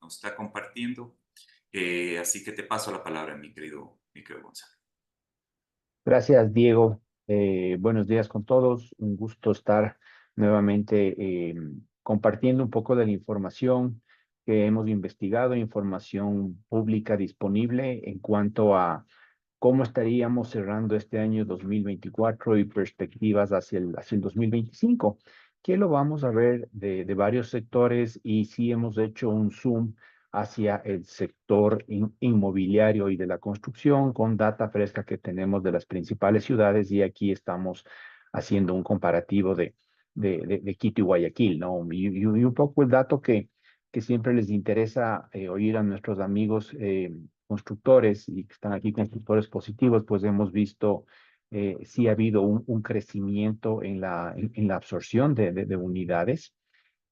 nos está compartiendo. Así que te paso la palabra, mi querido Gonzalo. Gracias, Diego. Buenos días con todos. Un gusto estar nuevamente compartiendo un poco de la información que hemos investigado, información pública disponible en cuanto a cómo estaríamos cerrando este año 2024 y perspectivas hacia el 2025, que lo vamos a ver de varios sectores y sí hemos hecho un zoom hacia el sector inmobiliario y de la construcción con data fresca que tenemos de las principales ciudades y aquí estamos haciendo un comparativo de Quito y Guayaquil, ¿no? Y un poco el dato que siempre les interesa oír a nuestros amigos constructores y que están aquí constructores positivos, pues hemos visto sí ha habido un crecimiento en la absorción de unidades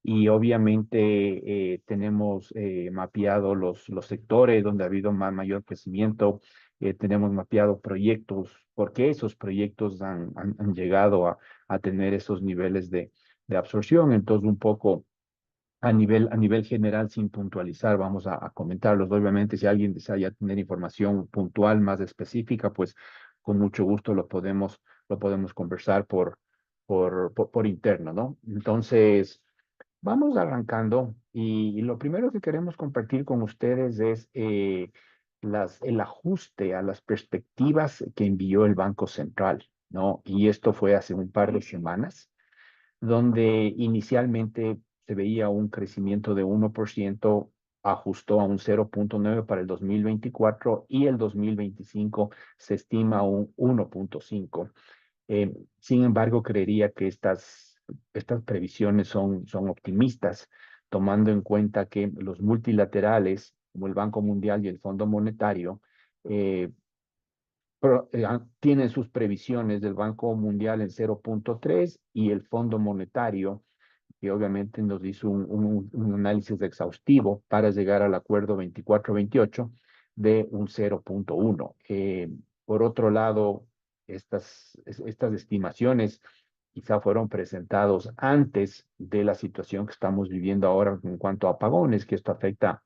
y obviamente tenemos mapeado los sectores donde ha habido mayor crecimiento, tenemos mapeado proyectos, porque esos proyectos han llegado a tener esos niveles de absorción. Entonces, un poco a nivel general, sin puntualizar, vamos a comentarlos. Obviamente, si alguien desea ya tener información puntual, más específica, pues con mucho gusto lo podemos conversar por interno, ¿no? Entonces, vamos arrancando y lo primero que queremos compartir con ustedes es el ajuste a las perspectivas que envió el Banco Central, ¿no? Y esto fue hace un par de semanas donde inicialmente se veía un crecimiento de 1%, ajustó a un 0,9 para el 2024 y el 2025 se estima un 1,5. Sin embargo, creería que estas previsiones son optimistas, tomando en cuenta que los multilaterales, como el Banco Mundial y el Fondo Monetario, eh, tienen sus previsiones del Banco Mundial en 0,3 y el Fondo Monetario, que obviamente nos hizo un análisis exhaustivo para llegar al acuerdo 24-28 de un 0,1. Por otro lado, estas estimaciones quizá fueron presentados antes de la situación que estamos viviendo ahora en cuanto a apagones, que esto afecta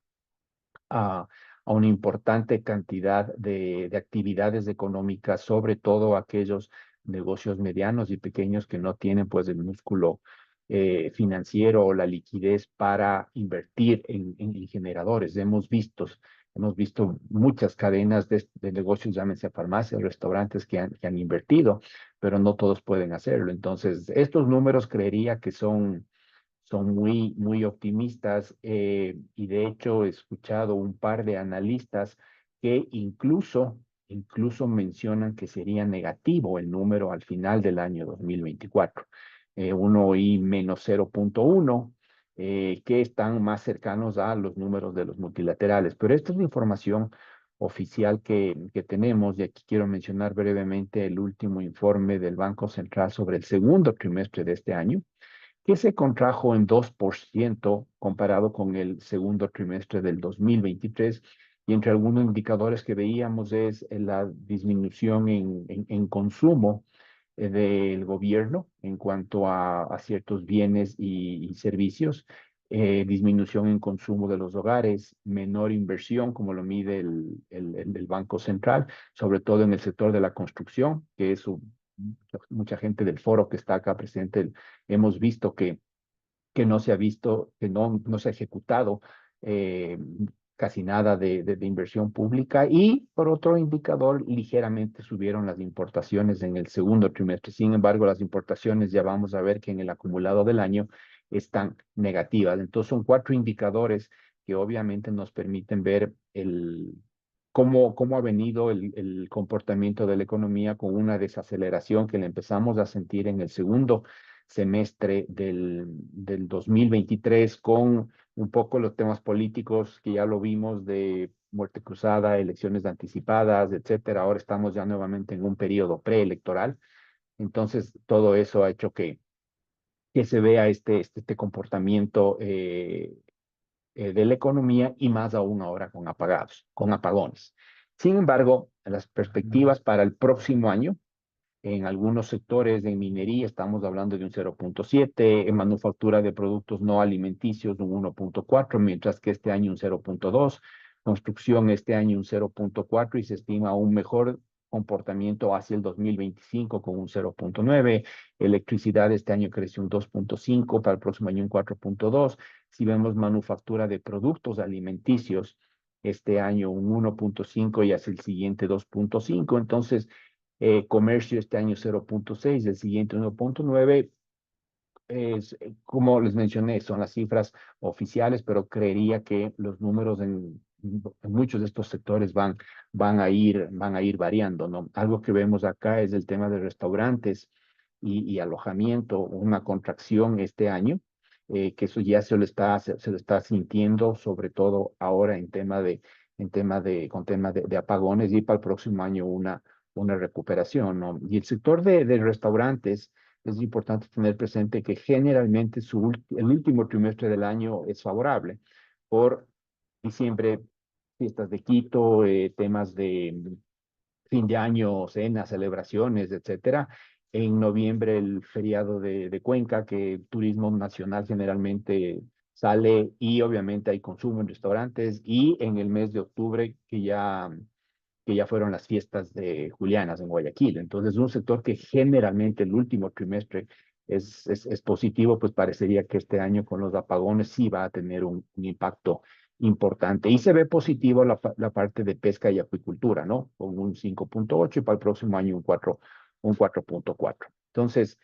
a, a una importante cantidad de actividades económicas, sobre todo aquellos negocios medianos y pequeños que no tienen pues el músculo financiero o la liquidez para invertir en generadores. Hemos visto muchas cadenas de negocios, llámense farmacias, restaurantes que han invertido, pero no todos pueden hacerlo. Entonces, estos números creería que son muy, muy optimistas y de hecho he escuchado un par de analistas que incluso mencionan que sería negativo el número al final del año 2024. Uno y menos 0,1, que están más cercanos a los números de los multilaterales. Pero esta es la información oficial que tenemos y aquí quiero mencionar brevemente el último informe del Banco Central sobre el segundo trimestre de este año que se contrajo en 2% comparado con el segundo trimestre del 2023. Y entre algunos indicadores que veíamos es la disminución en consumo del gobierno en cuanto a ciertos bienes y servicios, disminución en consumo de los hogares, menor inversión, como lo mide el Banco Central, sobre todo en el sector de la construcción, que es mucha gente del foro que está acá presente hemos visto que no se ha visto, que no se ha ejecutado eh, casi nada de inversión pública. Y por otro indicador, ligeramente subieron las importaciones en el segundo trimestre. Sin embargo, las importaciones ya vamos a ver que en el acumulado del año están negativas. Entonces, son cuatro indicadores que obviamente nos permiten ver cómo ha venido el comportamiento de la economía con una desaceleración que le empezamos a sentir en el segundo semestre del 2023 con un poco los temas políticos que ya lo vimos de muerte cruzada, elecciones anticipadas, etcétera. Ahora estamos ya nuevamente en un periodo preelectoral. Entonces, todo eso ha hecho que se vea este comportamiento de la economía y más aún ahora con apagones. Sin embargo, las perspectivas para el próximo año En algunos sectores de minería estamos hablando de un 0.7, en manufactura de productos no alimenticios un 1.4, mientras que este año un 0.2, construcción este año un 0.4 y se estima un mejor comportamiento hacia el 2025 con un 0.9, electricidad este año creció un 2.5, para el próximo año un 4.2, si vemos manufactura de productos alimenticios, este año un 1.5 y hacia el siguiente 2.5, entonces comercio este año 0.6, el siguiente 1.9. Como les mencioné, son las cifras oficiales, pero creería que los números en muchos de estos sectores van a ir variando, ¿no? Algo que vemos acá es el tema de restaurantes y alojamiento, una contracción este año, que eso ya se lo está sintiendo, sobre todo ahora con tema de apagones y para el próximo año una recuperación, ¿no? Y el sector de restaurantes es importante tener presente que generalmente el último trimestre del año es favorable. Por diciembre, fiestas de Quito, temas de fin de año, cenas, celebraciones, etcétera. En noviembre, el feriado de Cuenca, que el turismo nacional generalmente sale y obviamente hay consumo en restaurantes. Y en el mes de octubre, que ya fueron las fiestas de Julianas en Guayaquil. Entonces, un sector que generalmente el último trimestre es positivo, pues parecería que este año con los apagones sí va a tener un impacto importante. Y se ve positivo la parte de pesca y acuicultura, ¿no? Con un 5.8 y para el próximo año un 4.4. Entonces,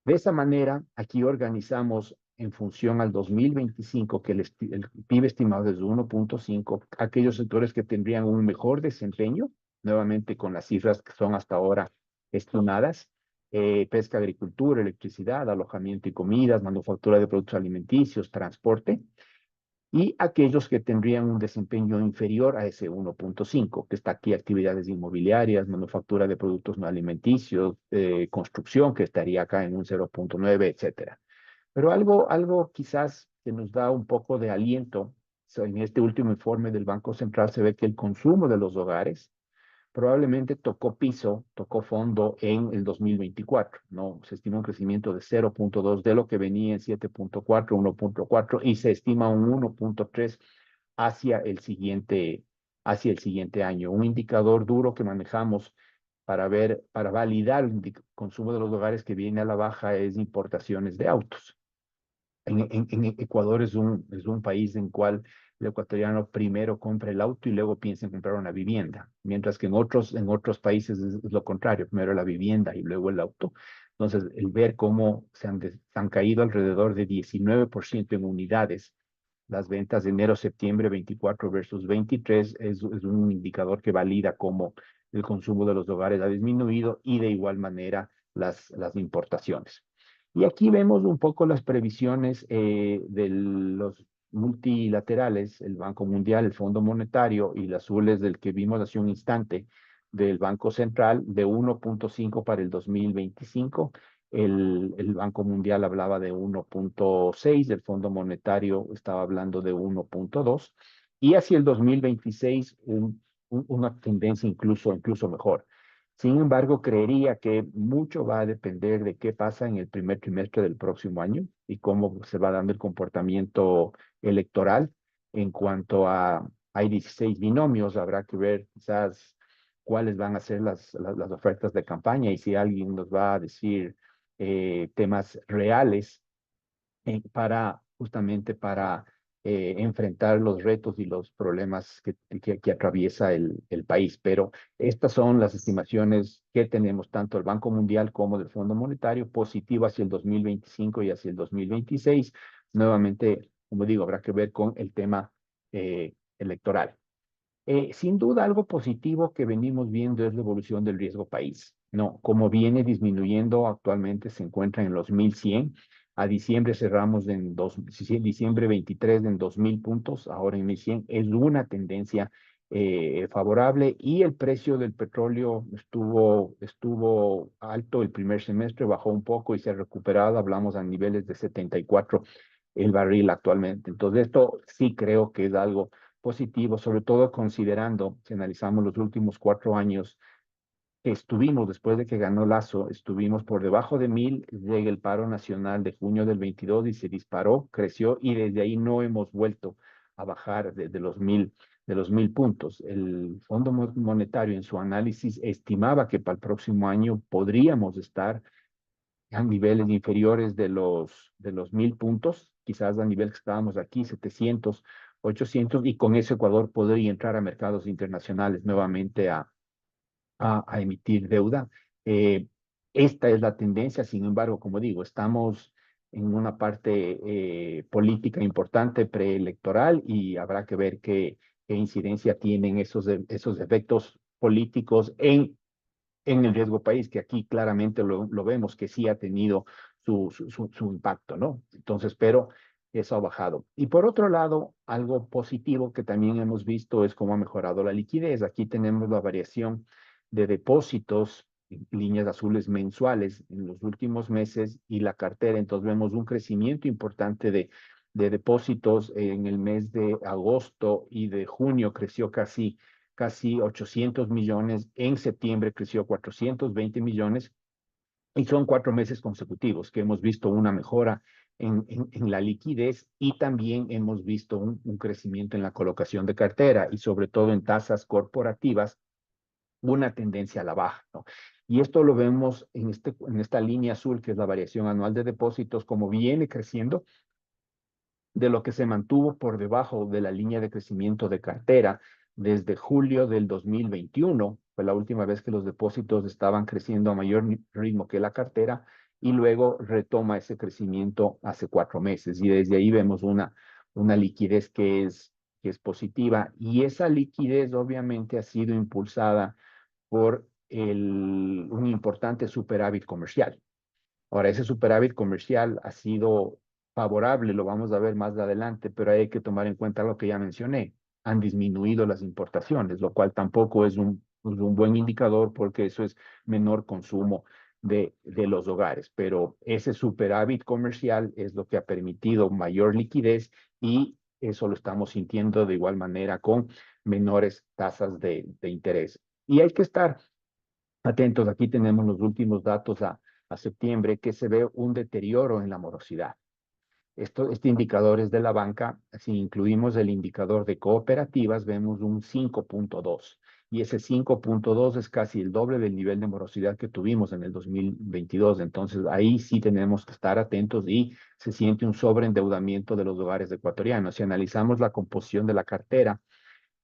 de esa manera, aquí organizamos en función al 2025, que el PIB estimado es de 1.5, aquellos sectores que tendrían un mejor desempeño, nuevamente con las cifras que son hasta ahora estimadas, pesca, agricultura, electricidad, alojamiento y comidas, manufactura de productos alimenticios, transporte, y aquellos que tendrían un desempeño inferior a ese 1.5, que está aquí actividades inmobiliarias, manufactura de productos no alimenticios, construcción, que estaría acá en un 0.9, etcétera. Pero algo quizás que nos da un poco de aliento, en este último informe del Banco Central se ve que el consumo de los hogares probablemente tocó piso, tocó fondo en el 2024, ¿no? Se estima un crecimiento de 0.2 de lo que venía en 7.4, 1.4 y se estima un 1.3 hacia hacia el siguiente año. Un indicador duro que manejamos para validar el consumo de los hogares que viene a la baja es importaciones de autos. En Ecuador es un país en cual el ecuatoriano primero compra el auto y luego piensa en comprar una vivienda, mientras que en otros países es lo contrario, primero la vivienda y luego el auto. Entonces, el ver cómo se han caído alrededor de 19% en unidades las ventas de enero-septiembre 24 versus 23 es un indicador que valida cómo el consumo de los hogares ha disminuido y de igual manera las importaciones. Y aquí vemos un poco las previsiones de los multilaterales, el Banco Mundial, el Fondo Monetario y las azules del que vimos hace un instante del Banco Central de 1.5 para el 2025. El Banco Mundial hablaba de 1.6, el Fondo Monetario estaba hablando de 1.2 y hacia el 2026 una tendencia incluso mejor. Sin embargo, creería que mucho va a depender de qué pasa en el primer trimestre del próximo año y cómo se va dando el comportamiento electoral en cuanto hay 16 binomios, habrá que ver quizás cuáles van a ser las ofertas de campaña y si alguien nos va a decir temas reales justamente para enfrentar los retos y los problemas que atraviesa el país. Pero estas son las estimaciones que tenemos tanto del Banco Mundial como del Fondo Monetario, positivo hacia el 2025 y hacia el 2026. Nuevamente, como digo, habrá que ver con el tema electoral. Sin duda, algo positivo que venimos viendo es la evolución del riesgo país. No, como viene disminuyendo actualmente, se encuentra en los 1100. A diciembre cerramos diciembre 23 en 2000 puntos, ahora en 1100. Es una tendencia favorable y el precio del petróleo estuvo alto el primer semestre, bajó un poco y se ha recuperado. Hablamos a niveles de 74 el barril actualmente. Entonces, esto sí creo que es algo positivo, sobre todo considerando, si analizamos los últimos 4 años, estuvimos, después de que ganó Lazo, estuvimos por debajo de 1.000, llega el paro nacional de junio del 22 y se disparó, creció y desde ahí no hemos vuelto a bajar de los 1.000 puntos. El Fondo Monetario en su análisis estimaba que para el próximo año podríamos estar a niveles inferiores de los 1.000 puntos, quizás a nivel que estábamos aquí, 700, 800, y con eso Ecuador podría entrar a mercados internacionales nuevamente a emitir deuda. Eh, Esta es la tendencia, sin embargo, como digo, estamos en una parte política importante preelectoral y habrá que ver qué incidencia tienen esos efectos políticos en el riesgo país, que aquí claramente lo vemos que sí ha tenido su impacto, ¿no? Entonces, pero eso ha bajado. Y por otro lado, algo positivo que también hemos visto es cómo ha mejorado la liquidez. Aquí tenemos la variación de depósitos, líneas azules mensuales en los últimos meses y la cartera. Entonces vemos un crecimiento importante de depósitos en el mes de agosto y de junio creció casi 800 millones. En septiembre creció 420 millones y son 4 meses consecutivos que hemos visto una mejora en la liquidez y también hemos visto un crecimiento en la colocación de cartera y sobre todo en tasas corporativas, una tendencia a la baja, ¿no? Y esto lo vemos en esta línea azul, que es la variación anual de depósitos, como viene creciendo de lo que se mantuvo por debajo de la línea de crecimiento de cartera desde julio del 2021. Fue la última vez que los depósitos estaban creciendo a mayor ritmo que la cartera y luego retoma ese crecimiento hace 4 meses. Y desde ahí vemos una liquidez que es positiva. Y esa liquidez obviamente ha sido impulsada por un importante superávit comercial. Ahora, ese superávit comercial ha sido favorable, lo vamos a ver más adelante, pero hay que tomar en cuenta lo que ya mencioné. Han disminuido las importaciones, lo cual tampoco es un buen indicador porque eso es menor consumo de los hogares. Pero ese superávit comercial es lo que ha permitido mayor liquidez y eso lo estamos sintiendo de igual manera con menores tasas de interés. Y hay que estar atentos, aquí tenemos los últimos datos a septiembre, que se ve un deterioro en la morosidad. Este indicador es de la banca. Si incluimos el indicador de cooperativas, vemos un 5.2. Y ese 5.2 es casi el doble del nivel de morosidad que tuvimos en el 2022. Entonces, ahí sí tenemos que estar atentos y se siente un sobreendeudamiento de los hogares ecuatorianos. Si analizamos la composición de la cartera,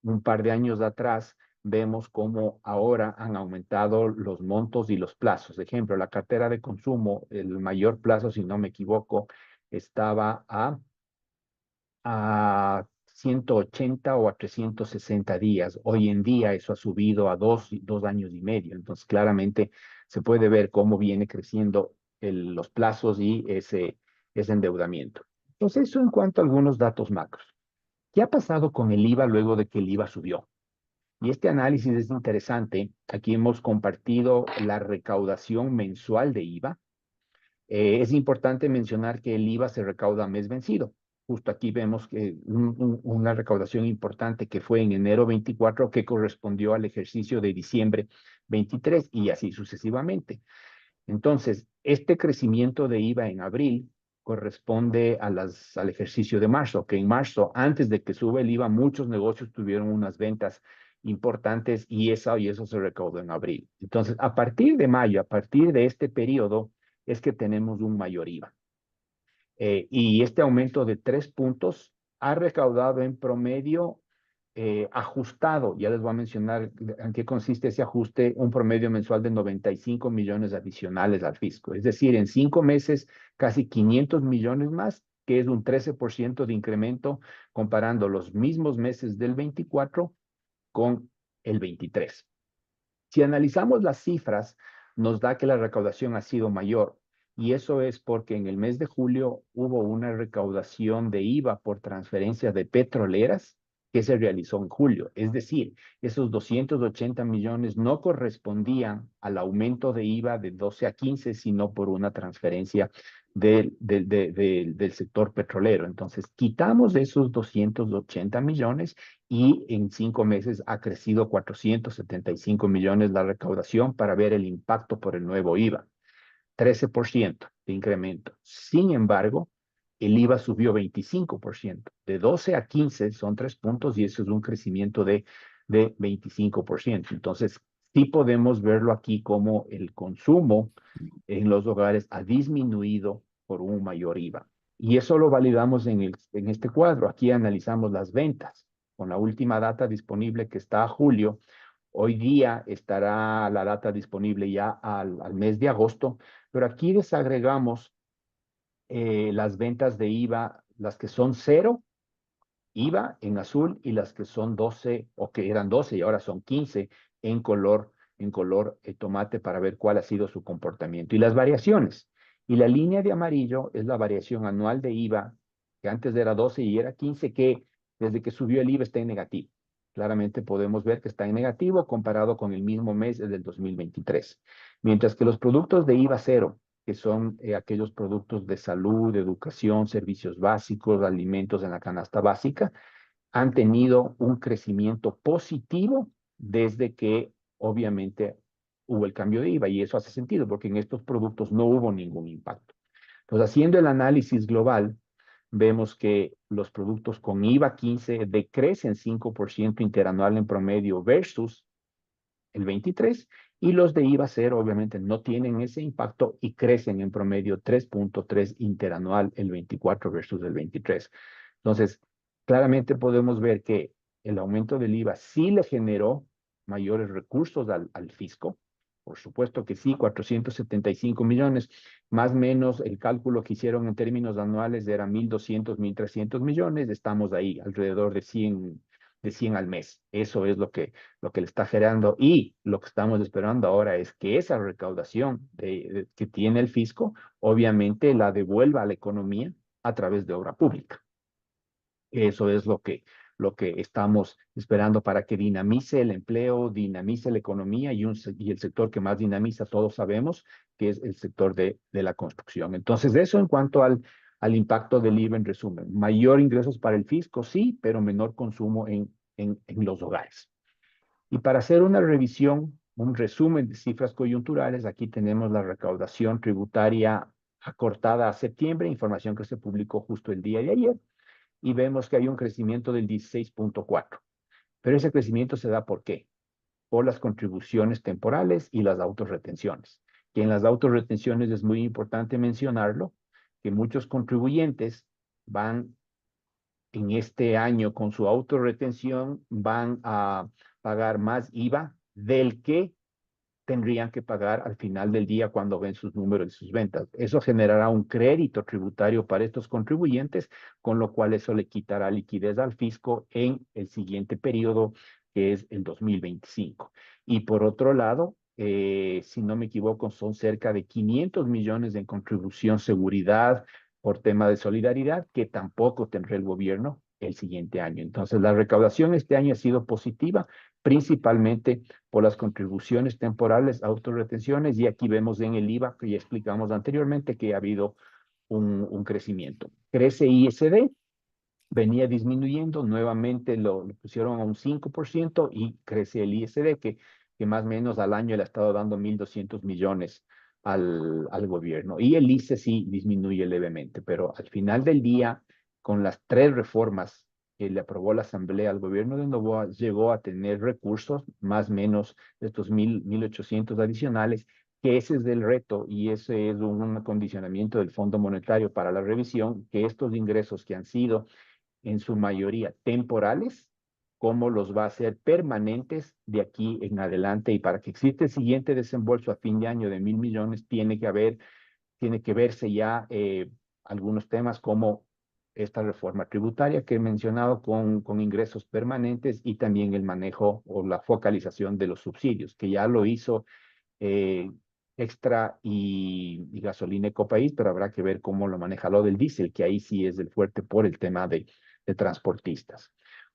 un par de años atrás, vemos cómo ahora han aumentado los montos y los plazos. Ejemplo, la cartera de consumo, el mayor plazo, si no me equivoco, estaba a 180 o a 360 días. Hoy en día eso ha subido a 2 años y medio. Entonces, claramente se puede ver cómo viene creciendo los plazos y ese endeudamiento. Entonces, eso en cuanto a algunos datos macros. ¿Qué ha pasado con el IVA luego de que el IVA subió? Y este análisis es interesante. Aquí hemos compartido la recaudación mensual de IVA. Es importante mencionar que el IVA se recauda a mes vencido. Justo aquí vemos que una recaudación importante que fue en enero 24 que correspondió al ejercicio de diciembre 23 y así sucesivamente. Entonces, este crecimiento de IVA en abril corresponde al ejercicio de marzo, que en marzo, antes de que sube el IVA, muchos negocios tuvieron unas ventas importantes y eso se recaudó en abril. Entonces, a partir de mayo, a partir de este periodo, es que tenemos un mayor IVA. Y este aumento de 3 puntos ha recaudado en promedio ajustado, ya les voy a mencionar en qué consiste ese ajuste, un promedio mensual de 95 millones adicionales al fisco. Es decir, en 5 meses, casi 500 millones más, que es un 13% de incremento comparando los mismos meses del 24 con el 23. Si analizamos las cifras, nos da que la recaudación ha sido mayor. Y eso es porque en el mes de julio hubo una recaudación de IVA por transferencias de petroleras que se realizó en julio. Es decir, esos 280 millones no correspondían al aumento de IVA de 12 a 15, sino por una transferencia del sector petrolero. Entonces, quitamos esos 280 millones y en 5 meses ha crecido 475 millones la recaudación para ver el impacto por el nuevo IVA. 13% de incremento. Sin embargo, el IVA subió 25%. De 12 a 15 son 3 puntos y eso es un crecimiento de 25%. Entonces, sí podemos verlo aquí como el consumo en los hogares ha disminuido por un mayor IVA. Y eso lo validamos en este cuadro. Aquí analizamos las ventas. Con la última data disponible que está a julio, hoy día estará la data disponible ya al mes de agosto, pero aquí desagregamos las ventas de IVA, las que son cero IVA en azul y las que son 12 o que eran 12 y ahora son 15 en color tomate para ver cuál ha sido su comportamiento y las variaciones. Y la línea de amarillo es la variación anual de IVA, que antes era 12 y era 15, que desde que subió el IVA está en negativo. Claramente podemos ver que está en negativo comparado con el mismo mes del 2023. Mientras que los productos de IVA cero, que son aquellos productos de salud, de educación, servicios básicos, alimentos en la canasta básica, han tenido un crecimiento positivo desde que obviamente hubo el cambio de IVA y eso hace sentido porque en estos productos no hubo ningún impacto. Entonces, haciendo el análisis global, vemos que los productos con IVA 15 decrecen 5% interanual en promedio versus el 23, y los de IVA cero obviamente no tienen ese impacto y crecen en promedio 3.3 interanual el 24 versus el 23. Entonces, claramente podemos ver que el aumento del IVA sí le generó mayores recursos al fisco. Por supuesto que sí, 475 millones, más o menos el cálculo que hicieron en términos anuales era 1.200, 1.300 millones, estamos ahí alrededor de 100 al mes. Eso es lo que le está generando y lo que estamos esperando ahora es que esa recaudación que tiene el fisco, obviamente la devuelva a la economía a través de obra pública. Eso es lo que estamos esperando para que dinamice el empleo, dinamice la economía y el sector que más dinamiza, todos sabemos, que es el sector de la construcción. Entonces, eso en cuanto al impacto del IVA en resumen. Mayor ingresos para el fisco, sí, pero menor consumo en los hogares. Y para hacer una revisión, un resumen de cifras coyunturales, aquí tenemos la recaudación tributaria acortada a septiembre, información que se publicó justo el día de ayer, y vemos que hay un crecimiento del 16.4. Pero ese crecimiento se da ¿por qué? Por las contribuciones temporales y las autorretenciones. Que en las autorretenciones es muy importante mencionarlo, que muchos contribuyentes van en este año con su autorretención, van a pagar más IVA del que tendrían que pagar al final del día cuando ven sus números y sus ventas. Eso generará un crédito tributario para estos contribuyentes, con lo cual eso le quitará liquidez al fisco en el siguiente periodo, que es el 2025. Y por otro lado, si no me equivoco, son cerca de 500 millones en contribución seguridad por tema de solidaridad, que tampoco tendrá el gobierno el siguiente año. Entonces, la recaudación este año ha sido positiva, principalmente por las contribuciones temporales, autorretenciones, y aquí vemos en el IVA, que ya explicamos anteriormente, que ha habido un crecimiento. Crece ISD, venía disminuyendo, nuevamente lo pusieron a un 5% y crece el ISD, que más o menos al año le ha estado dando 1.200 millones al gobierno. Y el ICE sí disminuye levemente, pero al final del día, con las 3 reformas que le aprobó la Asamblea al gobierno de Novoa, llegó a tener recursos, más o menos de estos 1.800 adicionales, que ese es el reto y ese es un acondicionamiento del Fondo Monetario para la revisión, que estos ingresos que han sido en su mayoría temporales, cómo los va a hacer permanentes de aquí en adelante. Y para que exista el siguiente desembolso a fin de año de 1.000 millones, tiene que verse ya algunos temas como esta reforma tributaria que he mencionado con ingresos permanentes y también el manejo o la focalización de los subsidios, que ya lo hizo eh, Extra y Gasolina Ecopaís, pero habrá que ver cómo lo maneja lo del diésel, que ahí sí es el fuerte por el tema de transportistas.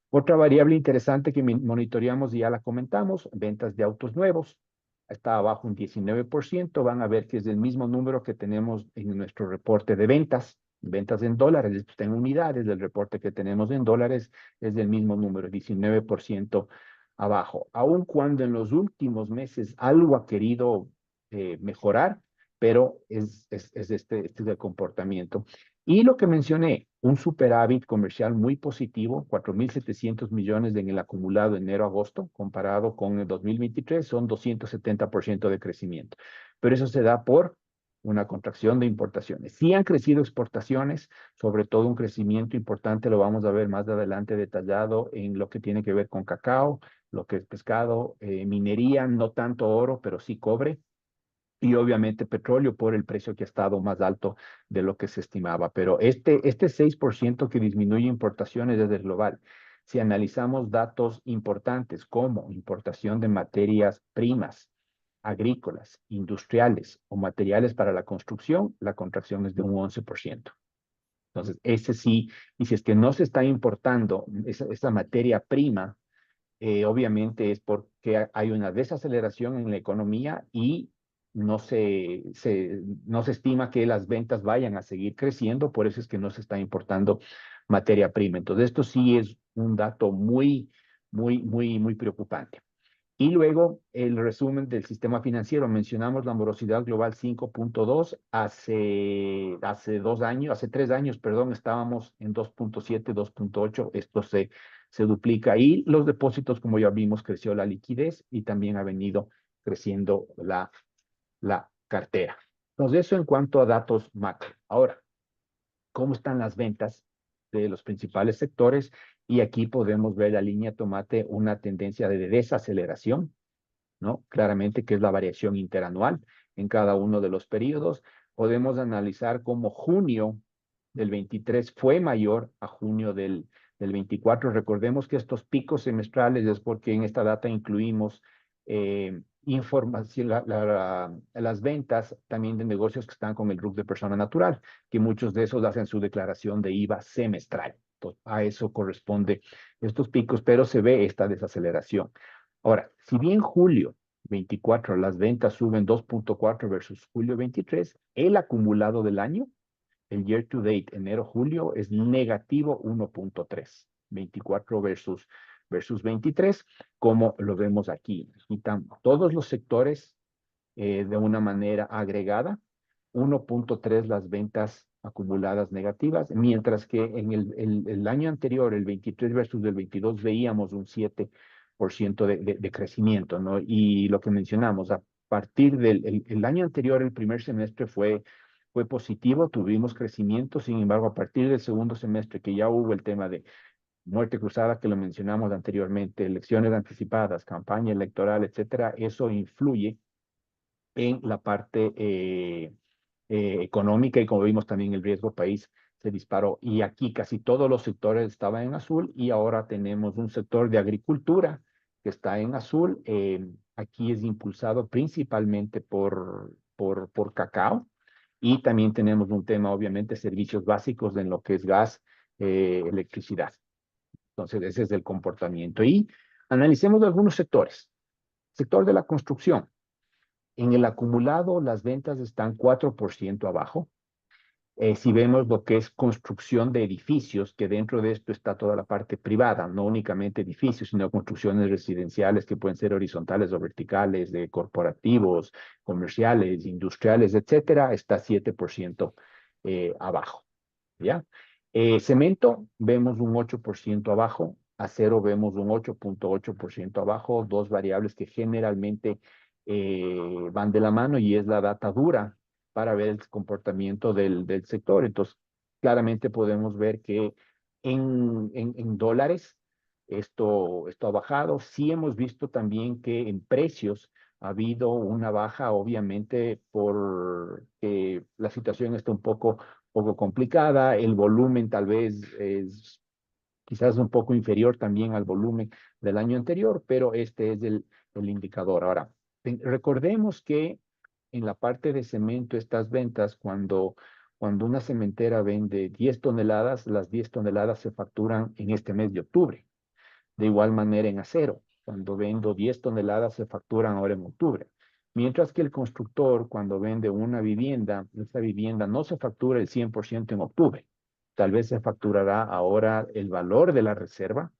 Otra variable interesante que monitoreamos y ya la comentamos, ventas de autos nuevos. está abajo un 19%. Van a ver que es el mismo número que tenemos en nuestro reporte de ventas en dólares, esto está en unidades, del reporte que tenemos en dólares es del mismo número, 19% abajo. Aun cuando en los últimos meses algo ha querido mejorar, pero este es el comportamiento. Y lo que mencioné, un superávit comercial muy positivo, 4.700 millones en el acumulado enero-agosto, comparado con el 2023, son 270% de crecimiento. Pero eso se da por una contracción de importaciones. Sí han crecido exportaciones, sobre todo un crecimiento importante, lo vamos a ver más adelante detallado en lo que tiene que ver con cacao, lo que es pescado, minería, no tanto oro, pero sí cobre, y obviamente petróleo por el precio que ha estado más alto de lo que se estimaba. Pero este 6% que disminuye importaciones desde el global, si analizamos datos importantes como importación de materias primas, agrícolas, industriales o materiales para la construcción, la contracción es de un 11%. Entonces, ese sí, y si es que no se está importando esa materia prima, obviamente es porque hay una desaceleración en la economía y no se estima que las ventas vayan a seguir creciendo, por eso es que no se está importando materia prima. Entonces, esto sí es un dato muy, muy, muy, muy preocupante. Y luego el resumen del sistema financiero. Mencionamos la morosidad global 5.2. Hace 2 años, hace 3 años, perdón, estábamos en 2.7, 2.8. Esto se duplica. Y los depósitos, como ya vimos, creció la liquidez y también ha venido creciendo la cartera. Entonces, eso en cuanto a datos macro. Ahora, ¿cómo están las ventas de los principales sectores? Y aquí podemos ver la línea tomate una tendencia de desaceleración, ¿no? Claramente que es la variación interanual en cada uno de los periodos. Podemos analizar cómo junio del 23 fue mayor a junio del 24. Recordemos que estos picos semestrales es porque en esta data incluimos información, las ventas también de negocios que están con el RUC de persona natural, que muchos de esos hacen su declaración de IVA semestral. Entonces, a eso corresponde estos picos, pero se ve esta desaceleración. Ahora, si bien julio 24 las ventas suben 2.4 versus julio 23, el acumulado del año, el year to date, enero-julio, es negativo 1.3, 24 versus 23, como lo vemos aquí. Quitan todos los sectores de una manera agregada, 1.3 las ventas acumuladas negativas, mientras que en el año anterior, el 23 versus el 22, veíamos un 7% de crecimiento, ¿no? Y lo que mencionamos, a partir del año anterior, el primer semestre fue positivo, tuvimos crecimiento, sin embargo, a partir del segundo semestre, que ya hubo el tema de muerte cruzada que lo mencionamos anteriormente, elecciones anticipadas, campaña electoral, etcétera, eso influye en la parte económica y como vimos también el riesgo país se disparó. Y aquí casi todos los sectores estaban en azul y ahora tenemos un sector de agricultura que está en azul. Aquí es impulsado principalmente por cacao y también tenemos un tema, obviamente, servicios básicos en lo que es gas, electricidad. Entonces, ese es el comportamiento. Y analicemos algunos sectores. Sector de la construcción. En el acumulado, las ventas están 4% abajo. Si vemos lo que es construcción de edificios, que dentro de esto está toda la parte privada, no únicamente edificios, sino construcciones residenciales que pueden ser horizontales o verticales, de corporativos, comerciales, industriales, etcétera, está 7% abajo. ¿Ya? Cemento, vemos un 8% abajo. Acero, vemos un 8.8% abajo. Dos variables que generalmente van de la mano y es la data dura para ver el comportamiento del sector. Entonces, claramente podemos ver que en dólares esto ha bajado. Sí hemos visto también que en precios ha habido una baja, obviamente, por la situación está un poco complicada, el volumen tal vez es quizás un poco inferior también al volumen del año anterior, pero este es el indicador. Ahora, recordemos que en la parte de cemento, estas ventas, cuando una cementera vende 10 toneladas, las 10 toneladas se facturan en este mes de octubre. De igual manera en acero, cuando vendo 10 toneladas se facturan ahora en octubre. Mientras que el constructor, cuando vende una vivienda, esa vivienda no se factura el 100% en octubre. Tal vez se facturará ahora el valor de la reserva,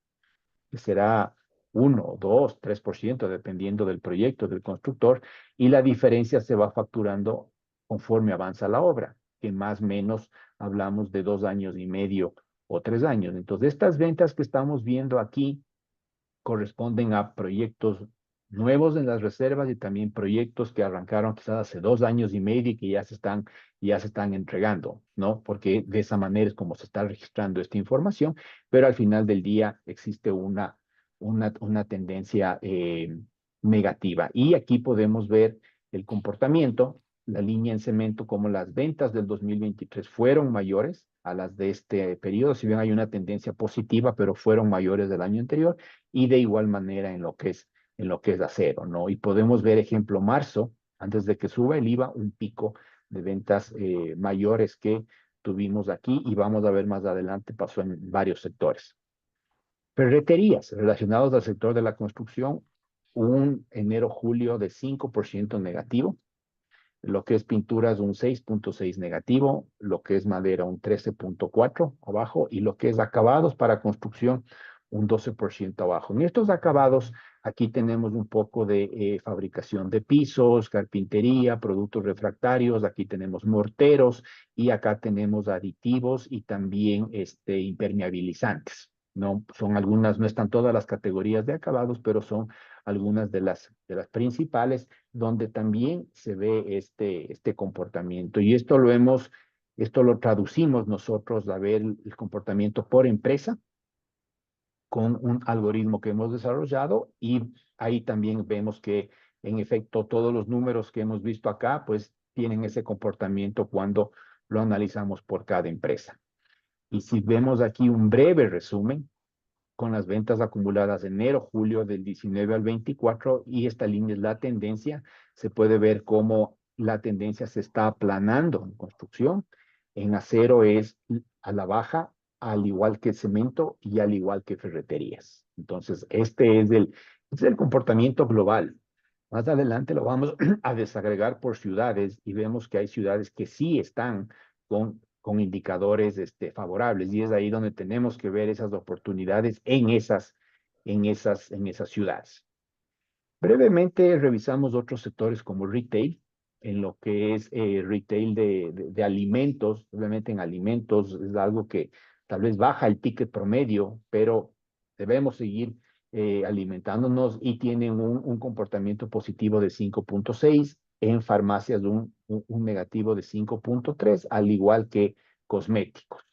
que será 1, 2, 3%, dependiendo del proyecto del constructor, y la diferencia se va facturando conforme avanza la obra, que más o menos hablamos de 2 años y medio o 3 años. Entonces, estas ventas que estamos viendo aquí corresponden a proyectos nuevos en las reservas y también proyectos que arrancaron quizás hace 2 años y medio y que ya se están entregando, ¿no? Porque de esa manera es como se está registrando esta información, pero al final del día existe una tendencia negativa. Y aquí podemos ver el comportamiento, la línea en cemento, como las ventas del 2023 fueron mayores a las de este periodo, si bien hay una tendencia positiva, pero fueron mayores del año anterior, y de igual manera en lo que es acero, ¿no? Y podemos ver, ejemplo, marzo, antes de que suba el IVA, un pico de ventas mayores que tuvimos aquí, y vamos a ver más adelante, pasó en varios sectores. Ferreterías relacionados al sector de la construcción, un enero-julio de 5% negativo, lo que es pinturas un 6.6 negativo, lo que es madera un 13.4 abajo, y lo que es acabados para construcción un 12% abajo. En estos acabados, aquí tenemos un poco de fabricación de pisos, carpintería, productos refractarios, aquí tenemos morteros y acá tenemos aditivos y también impermeabilizantes. No son algunas, no están todas las categorías de acabados, pero son algunas de las principales donde también se ve este comportamiento. Y esto lo traducimos nosotros a ver el comportamiento por empresa con un algoritmo que hemos desarrollado, y ahí también vemos que en efecto todos los números que hemos visto acá pues tienen ese comportamiento cuando lo analizamos por cada empresa. Y si vemos aquí un breve resumen con las ventas acumuladas enero-julio del 19 al 24, y esta línea es la tendencia, se puede ver cómo la tendencia se está aplanando en construcción. En acero es a la baja, al igual que cemento y al igual que ferreterías. Entonces, este es el comportamiento global. Más adelante lo vamos a desagregar por ciudades y vemos que hay ciudades que sí están con indicadores favorables, y es ahí donde tenemos que ver esas oportunidades en esas ciudades. Brevemente revisamos otros sectores como retail, en lo que es retail de alimentos. Obviamente en alimentos es algo que tal vez baja el ticket promedio, pero debemos seguir alimentándonos, y tienen un comportamiento positivo de 5.6, en farmacias un negativo de 5.3, al igual que cosméticos.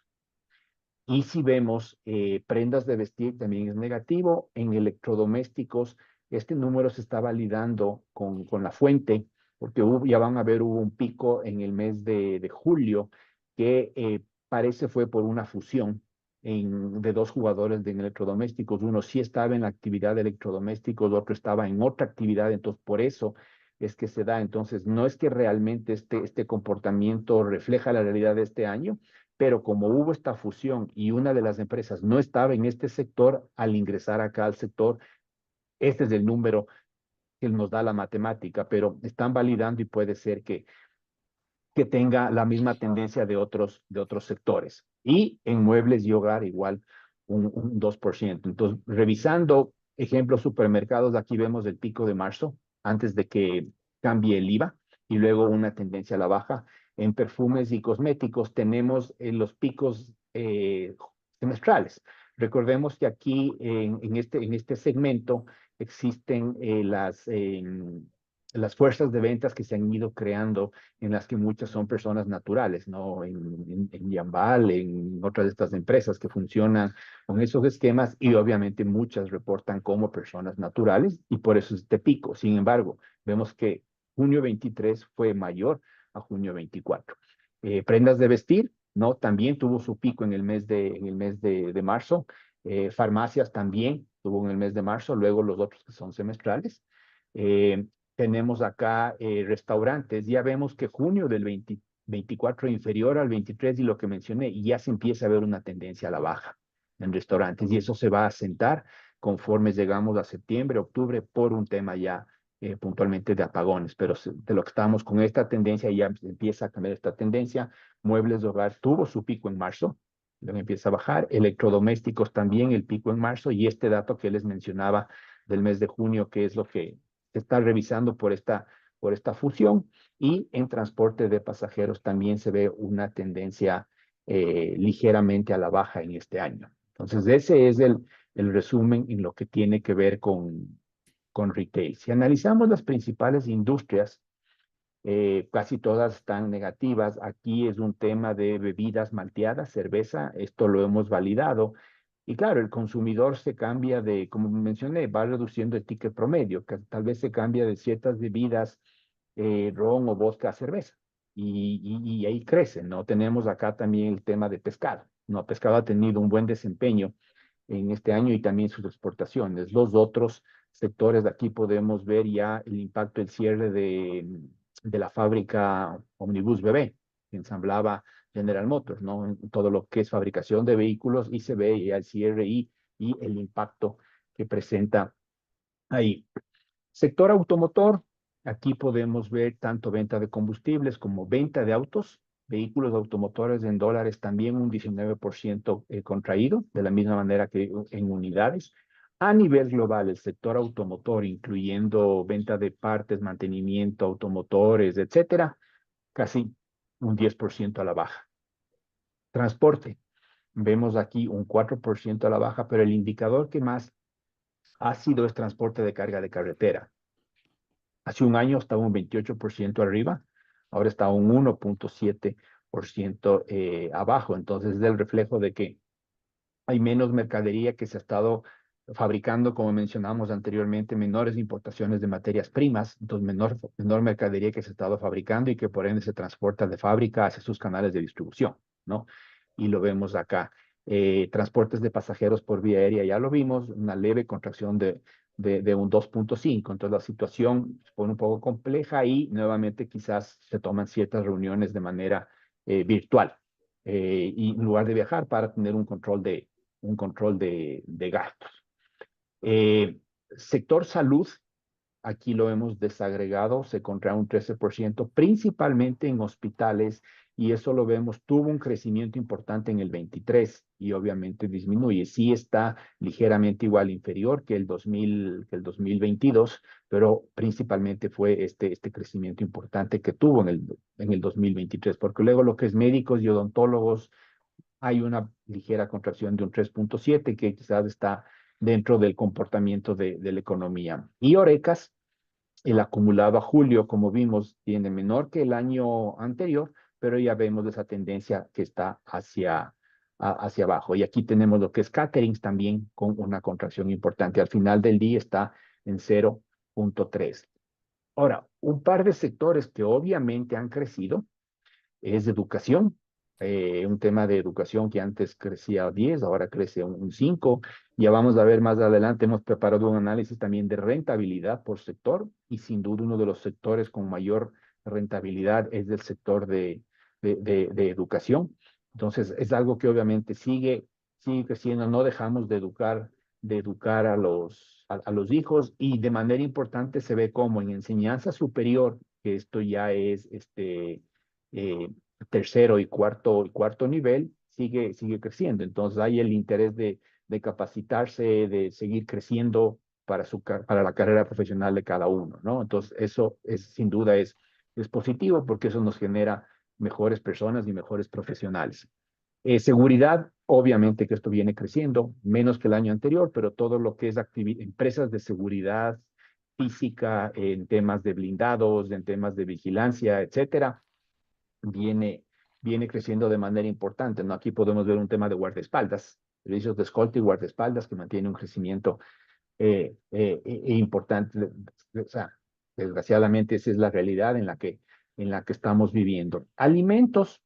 Y si vemos prendas de vestir, también es negativo. En electrodomésticos, este número se está validando con la fuente, porque ya van a ver, hubo un pico en el mes de julio que parece fue por una fusión de dos jugadores de electrodomésticos. Uno sí estaba en la actividad de electrodomésticos, el otro estaba en otra actividad, entonces por eso es que se da. Entonces, no es que realmente este comportamiento refleja la realidad de este año, pero como hubo esta fusión y una de las empresas no estaba en este sector, al ingresar acá al sector, este es el número que nos da la matemática, pero están validando y puede ser que tenga la misma tendencia de otros sectores. Y en muebles y hogar igual un 2%. Entonces, revisando ejemplos supermercados, aquí vemos el pico de marzo, antes de que cambie el IVA, y luego una tendencia a la baja. En perfumes y cosméticos tenemos los picos semestrales. Recordemos que aquí en este segmento existen las fuerzas de ventas que se han ido creando, en las que muchas son personas naturales, ¿no? En Yambal, en otras de estas empresas que funcionan con esos esquemas, y obviamente muchas reportan como personas naturales, y por eso es este pico. Sin embargo, vemos que junio 23 fue mayor a junio 24. Prendas de vestir, ¿no? También tuvo su pico en el mes de marzo. Farmacias también tuvo en el mes de marzo, luego los otros que son semestrales. Eh, Tenemos acá restaurantes, ya vemos que junio del 24 inferior al 23, y lo que mencioné, y ya se empieza a ver una tendencia a la baja en restaurantes, y eso se va a asentar conforme llegamos a septiembre, octubre, por un tema ya puntualmente de apagones, pero de lo que estábamos con esta tendencia, ya empieza a cambiar esta tendencia. Muebles de hogar tuvo su pico en marzo, luego empieza a bajar. Electrodomésticos también el pico en marzo, y este dato que les mencionaba del mes de junio, que es lo que se está revisando por esta fusión. Y en transporte de pasajeros también se ve una tendencia ligeramente a la baja en este año. Entonces, ese es el resumen en lo que tiene que ver con retail. Si analizamos las principales industrias, casi todas están negativas. Aquí es un tema de bebidas malteadas, cerveza, esto lo hemos validado. Y claro, el consumidor se cambia de, como mencioné, va reduciendo el ticket promedio, que tal vez se cambia de ciertas bebidas, ron o vodka a cerveza. Y ahí crece, ¿no? Tenemos acá también el tema de pescado, ¿no? Pescado ha tenido un buen desempeño en este año y también sus exportaciones. Los otros sectores de aquí podemos ver ya el impacto del cierre de la fábrica Omnibus BB, que ensamblaba General Motors, ¿no? En todo lo que es fabricación de vehículos, y se ve ya el cierre y el impacto que presenta ahí. Sector automotor, aquí podemos ver tanto venta de combustibles como venta de autos, vehículos automotores en dólares también un 19% contraído, de la misma manera que en unidades. A nivel global, el sector automotor, incluyendo venta de partes, mantenimiento, automotores, etcétera, casi un 10% a la baja. Transporte, vemos aquí un 4% a la baja, pero el indicador que más ha sido es transporte de carga de carretera. Hace un año estaba un 28% arriba, ahora está un 1.7% abajo. Entonces es el reflejo de que hay menos mercadería que se ha estado fabricando, como mencionamos anteriormente, menores importaciones de materias primas, entonces menor mercadería que se ha estado fabricando y que por ende se transporta de fábrica hacia sus canales de distribución, ¿no? Y lo vemos acá. Transportes de pasajeros por vía aérea, ya lo vimos, una leve contracción de un 2.5. Entonces la situación se pone un poco compleja y nuevamente quizás se toman ciertas reuniones de manera virtual, y en lugar de viajar para tener un control de gastos. Eh, Sector salud, aquí lo hemos desagregado, se contrae un 13%, principalmente en hospitales, y eso lo vemos, tuvo un crecimiento importante en el 23 y obviamente disminuye. Sí está ligeramente igual, inferior que que el 2022, pero principalmente fue este crecimiento importante que tuvo en el 2023, porque luego lo que es médicos y odontólogos, hay una ligera contracción de un 3.7 que quizás está dentro del comportamiento de la economía. Y Orecas, el acumulado a julio, como vimos, tiene menor que el año anterior, pero ya vemos esa tendencia que está hacia abajo. Y aquí tenemos lo que es caterings también con una contracción importante. Al final del día está en 0.3. Ahora, un par de sectores que obviamente han crecido es educación. Un tema de educación que antes crecía a 10, ahora crece un 5. Ya vamos a ver más adelante, hemos preparado un análisis también de rentabilidad por sector, y sin duda uno de los sectores con mayor rentabilidad es el sector de educación. Entonces, es algo que obviamente sigue creciendo, no dejamos de educar a los hijos, y de manera importante se ve como en enseñanza superior, que esto ya es eh, tercero y cuarto nivel, sigue creciendo. Entonces hay el interés de capacitarse, de seguir creciendo para la carrera profesional de cada uno, ¿no? Entonces eso sin duda es positivo, porque eso nos genera mejores personas y mejores profesionales. Seguridad, obviamente que esto viene creciendo, menos que el año anterior, pero todo lo que es empresas de seguridad física, en temas de blindados, en temas de vigilancia, etcétera, viene, viene creciendo de manera importante, ¿no? Aquí podemos ver un tema de guardaespaldas, servicios de escolta y guardaespaldas, que mantiene un crecimiento importante. O sea, desgraciadamente esa es la realidad en la que estamos viviendo. Alimentos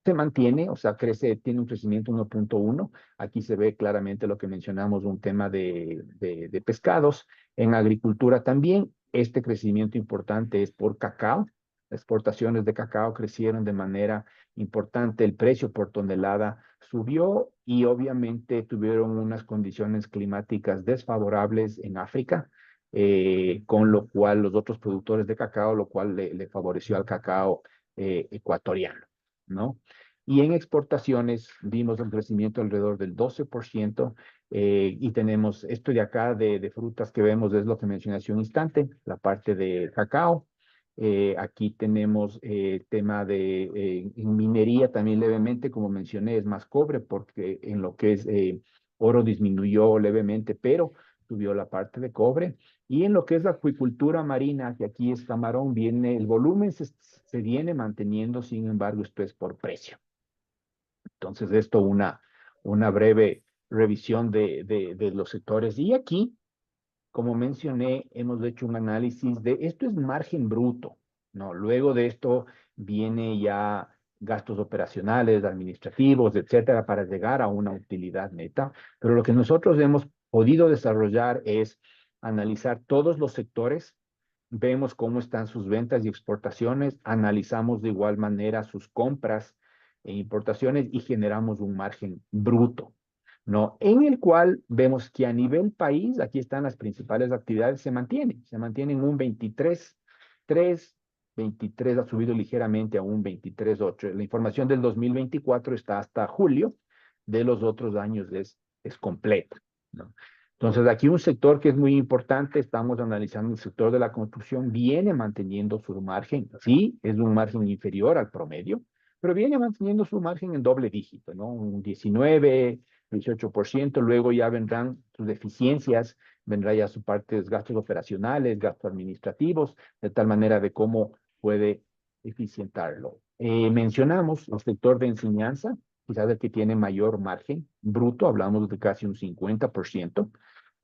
se mantiene, o sea, tiene un crecimiento 1.1. Aquí se ve claramente lo que mencionamos, un tema de pescados. En agricultura también, este crecimiento importante es por cacao. Las exportaciones de cacao crecieron de manera importante, el precio por tonelada subió, y obviamente tuvieron unas condiciones climáticas desfavorables en África. con lo cual los otros productores de cacao, lo cual le favoreció al cacao ecuatoriano, ¿no? Y en exportaciones vimos un crecimiento alrededor del 12%, y tenemos esto de acá de frutas que vemos, es lo que mencioné hace un instante, la parte de cacao. Aquí tenemos tema de en minería también levemente, como mencioné, es más cobre porque en lo que es oro disminuyó levemente, pero subió la parte de cobre. Y en lo que es la acuicultura marina, que aquí es camarón, viene, el volumen se viene manteniendo, sin embargo, esto es por precio. Entonces, esto una breve revisión de los sectores. Y aquí, como mencioné, hemos hecho un análisis de, esto es margen bruto, ¿no? Luego de esto viene ya gastos operacionales, administrativos, etcétera, para llegar a una utilidad neta. Pero lo que nosotros hemos podido desarrollar es analizar todos los sectores, vemos cómo están sus ventas y exportaciones, analizamos de igual manera sus compras e importaciones y generamos un margen bruto, ¿no? En el cual vemos que a nivel país, aquí están las principales actividades, se mantienen un 23,3, 23 ha subido ligeramente a un 23,8. La información del 2024 está hasta julio, de los otros años es completa, ¿no? Entonces, aquí un sector que es muy importante, estamos analizando el sector de la construcción, viene manteniendo su margen, sí, es un margen inferior al promedio, pero viene manteniendo su margen en doble dígito, ¿no? Un 19, 18%, luego ya vendrán sus deficiencias, vendrá ya su parte de gastos operacionales, gastos administrativos, de tal manera de cómo puede eficientarlo. Mencionamos el sector de enseñanza, quizás el que tiene mayor margen bruto, hablamos de casi un 50%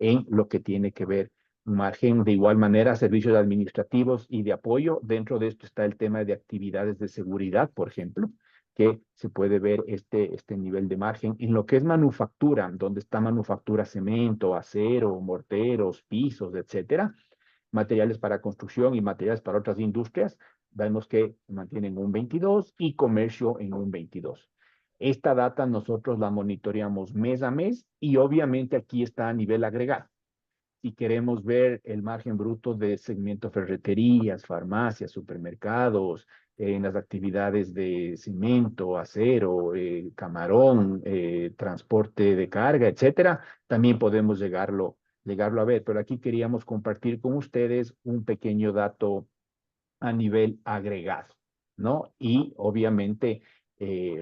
en lo que tiene que ver margen de igual manera, servicios administrativos y de apoyo. Dentro de esto está el tema de actividades de seguridad, por ejemplo, que se puede ver este nivel de margen. En lo que es manufactura, donde está manufactura, cemento, acero, morteros, pisos, etcétera, materiales para construcción y materiales para otras industrias, vemos que mantienen un 22 y comercio en un 22. Esta data nosotros la monitoreamos mes a mes y obviamente aquí está a nivel agregado. Si queremos ver el margen bruto de segmento ferreterías, farmacias, supermercados, en las actividades de cemento, acero, camarón, transporte de carga, etcétera, también podemos llegarlo a ver. Pero aquí queríamos compartir con ustedes un pequeño dato a nivel agregado, ¿no? Y obviamente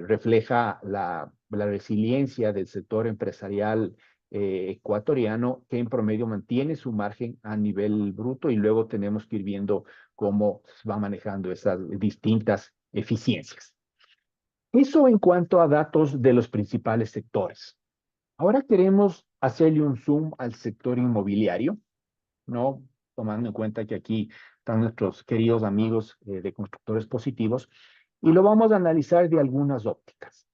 refleja la resiliencia del sector empresarial ecuatoriano, que en promedio mantiene su margen a nivel bruto y luego tenemos que ir viendo cómo va manejando esas distintas eficiencias. Eso en cuanto a datos de los principales sectores. Ahora queremos hacerle un zoom al sector inmobiliario, ¿no? Tomando en cuenta que aquí están nuestros queridos amigos de constructores positivos, y lo vamos a analizar de algunas ópticas.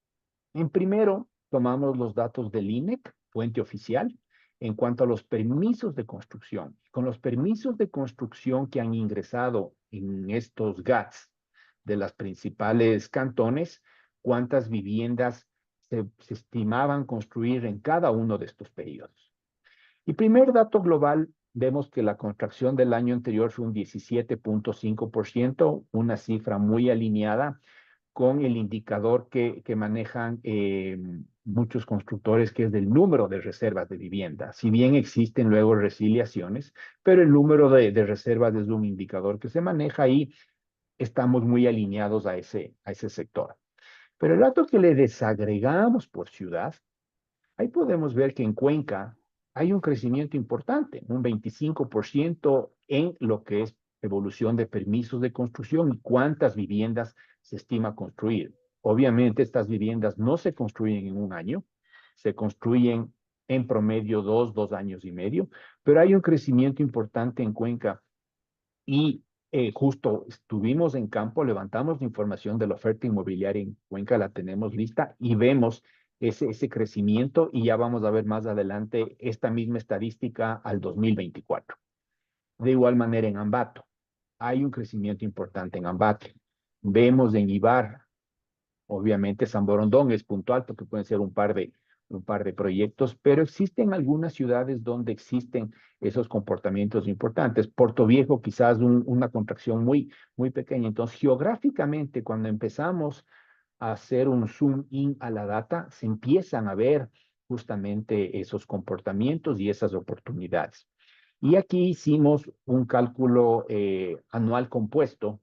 En primero, tomamos los datos del INEC, fuente oficial, en cuanto a los permisos de construcción. Con los permisos de construcción que han ingresado en estos GATS de las principales cantones, cuántas viviendas se estimaban construir en cada uno de estos periodos. Y primer dato global, vemos que la contracción del año anterior fue un 17,5%, una cifra muy alineada con el indicador que manejan muchos constructores, que es del número de reservas de vivienda. Si bien existen luego resiliaciones, pero el número de reservas es un indicador que se maneja y estamos muy alineados a ese sector. Pero el dato que le desagregamos por ciudad, ahí podemos ver que en Cuenca hay un crecimiento importante, un 25% en lo que es evolución de permisos de construcción y cuántas viviendas se estima construir. Obviamente estas viviendas no se construyen en un año, se construyen en promedio 2 años y medio, pero hay un crecimiento importante en Cuenca y justo estuvimos en campo, levantamos la información de la oferta inmobiliaria en Cuenca, la tenemos lista y vemos ese crecimiento y ya vamos a ver más adelante esta misma estadística al 2024. De igual manera en Ambato, hay un crecimiento importante en Ambato. Vemos en Ibar, obviamente San Borondón es puntual porque pueden ser un par un par de proyectos, pero existen algunas ciudades donde existen esos comportamientos importantes. Puerto Viejo quizás una contracción muy pequeña. Entonces, geográficamente, cuando empezamos a hacer un zoom in a la data, se empiezan a ver justamente esos comportamientos y esas oportunidades. Y aquí hicimos un cálculo anual compuesto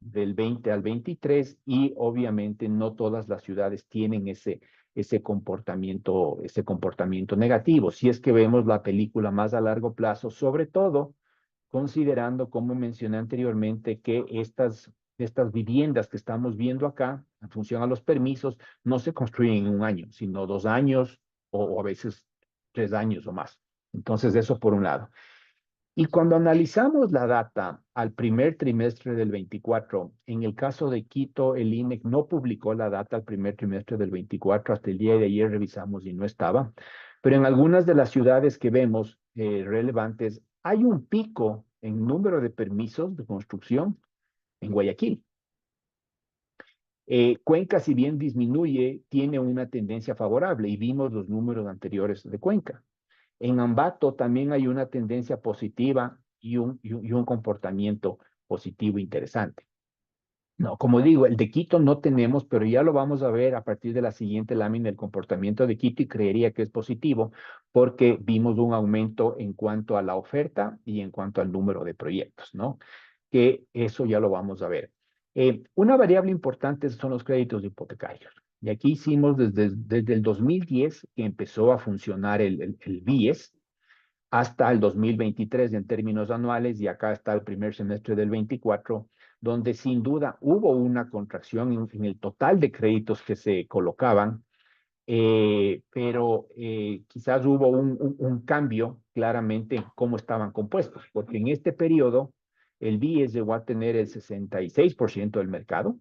del 20 al 23 y obviamente no todas las ciudades tienen ese comportamiento negativo. Si es que vemos la película más a largo plazo, sobre todo considerando, como mencioné anteriormente, que estas viviendas que estamos viendo acá, en función a los permisos, no se construyen en un año, sino 2 años o a veces 3 años o más. Entonces, eso por un lado. Y cuando analizamos la data al primer trimestre del 24, en el caso de Quito, el INEC no publicó la data al primer trimestre del 24, hasta el día de ayer revisamos y no estaba, pero en algunas de las ciudades que vemos relevantes, hay un pico en número de permisos de construcción en Guayaquil. Cuenca, si bien disminuye, tiene una tendencia favorable y vimos los números anteriores de Cuenca. En Ambato también hay una tendencia positiva y un comportamiento positivo interesante. No, como digo, el de Quito no tenemos, pero ya lo vamos a ver a partir de la siguiente lámina, el comportamiento de Quito y creería que es positivo porque vimos un aumento en cuanto a la oferta y en cuanto al número de proyectos, ¿no? Que eso ya lo vamos a ver. Una variable importante son los créditos hipotecarios. Y aquí hicimos desde el 2010 que empezó a funcionar el BIES hasta el 2023 en términos anuales y acá está el primer semestre del 24, donde sin duda hubo una contracción en el total de créditos que se colocaban, pero quizás hubo un cambio claramente en cómo estaban compuestos, porque en este periodo el BIES llegó a tener el 66% del mercado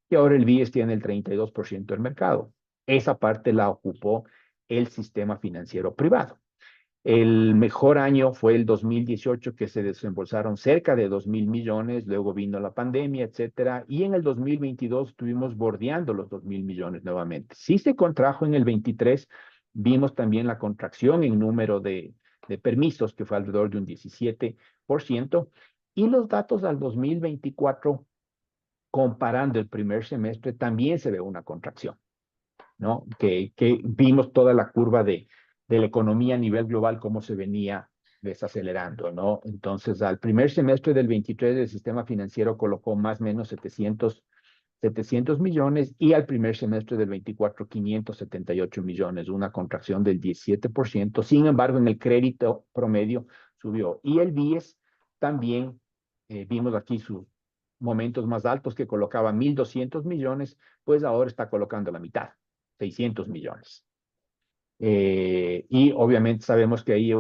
y ahora el BIES tiene el 32% del mercado. Esa parte la ocupó el sistema financiero privado. El mejor año fue el 2018, que se desembolsaron cerca de 2.000 millones, luego vino la pandemia, etcétera, y en el 2022 estuvimos bordeando los 2.000 millones nuevamente. Sí se contrajo en el 23, vimos también la contracción en número de permisos, que fue alrededor de un 17%, y los datos al 2024, comparando el primer semestre, también se ve una contracción, ¿no? Que vimos toda la curva de la economía a nivel global, cómo se venía desacelerando, ¿no? Entonces, al primer semestre del 23, el sistema financiero colocó más o menos 700 millones y al primer semestre del 24, 578 millones, una contracción del 17%. Sin embargo, en el crédito promedio subió. Y el BIES también, vimos aquí sus momentos más altos que colocaba 1.200 millones, pues ahora está colocando la mitad. 600 millones. Y obviamente sabemos que ahí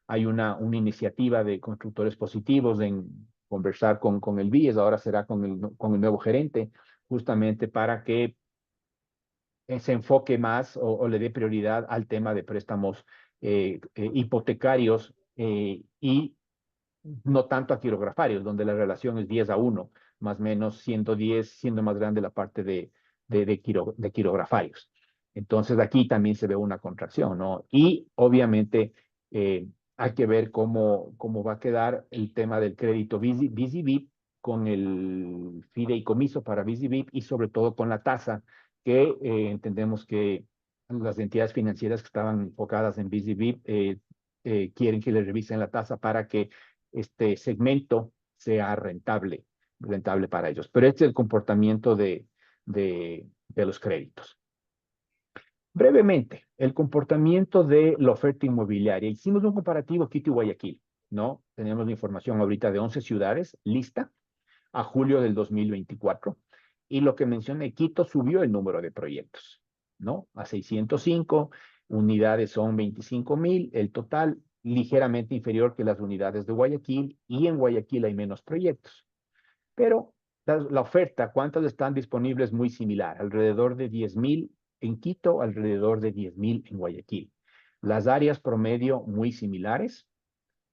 hay una iniciativa de constructores positivos en conversar con el BIES, ahora será con el nuevo gerente, justamente para que se enfoque más o le dé prioridad al tema de préstamos hipotecarios y no tanto a quirografarios, donde la relación es 10-1, más o menos 110, siendo más grande la parte de quirografarios. Entonces aquí también se ve una contracción, ¿no? Y obviamente hay que ver cómo va a quedar el tema del crédito VisiBIP con el fideicomiso para VisiBIP y sobre todo con la tasa que entendemos que las entidades financieras que estaban enfocadas en VisiBIP quieren que le revisen la tasa para que este segmento sea rentable para ellos. Pero este es el comportamiento de los créditos. Brevemente, el comportamiento de la oferta inmobiliaria. Hicimos un comparativo Quito y Guayaquil, ¿no? Tenemos la información ahorita de 11 ciudades lista a julio del 2024. Y lo que mencioné, Quito subió el número de proyectos, ¿no? A 605, unidades son 25.000, el total ligeramente inferior que las unidades de Guayaquil y en Guayaquil hay menos proyectos. Pero la oferta, ¿cuántas están disponibles? Muy similar, alrededor de 10.000 en Quito, alrededor de 10.000 en Guayaquil. Las áreas promedio muy similares,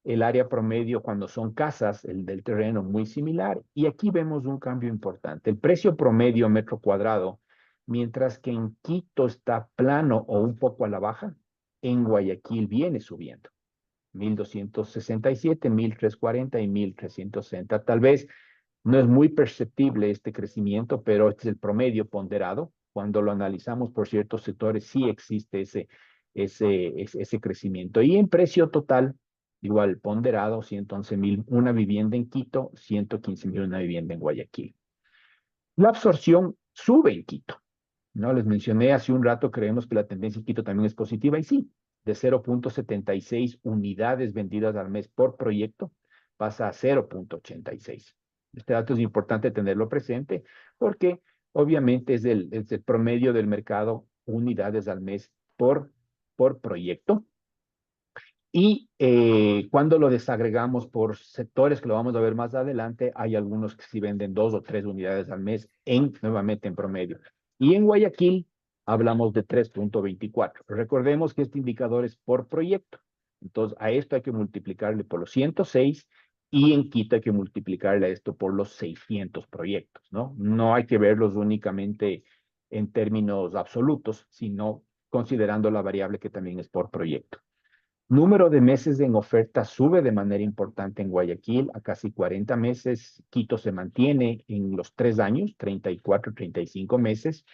el área promedio cuando son casas, el del terreno muy similar, y aquí vemos un cambio importante. El precio promedio metro cuadrado mientras que en Quito está plano o un poco a la baja, en Guayaquil viene subiendo. 1267, 1340 y 1360. Tal vez no es muy perceptible este crecimiento, pero este es el promedio ponderado. Cuando lo analizamos por ciertos sectores, sí existe ese crecimiento. Y en precio total, igual ponderado, 111.000 una vivienda en Quito, 115.000 una vivienda en Guayaquil. La absorción sube en Quito, ¿no? Les mencioné hace un rato, creemos que la tendencia en Quito también es positiva y sí, de 0,76 unidades vendidas al mes por proyecto pasa a 0,86. Este dato es importante tenerlo presente porque obviamente es el promedio del mercado unidades al mes por proyecto. Y cuando lo desagregamos por sectores, que lo vamos a ver más adelante, hay algunos que sí venden 2 o 3 unidades al mes nuevamente en promedio. Y en Guayaquil hablamos de 3,24. Recordemos que este indicador es por proyecto. Entonces, a esto hay que multiplicarle por los 106 y en Quito hay que multiplicarle a esto por los 600 proyectos, ¿no? No hay que verlos únicamente en términos absolutos, sino considerando la variable que también es por proyecto. Número de meses en oferta sube de manera importante en Guayaquil a casi 40 meses. Quito se mantiene en los 3 años, 34, 35 meses.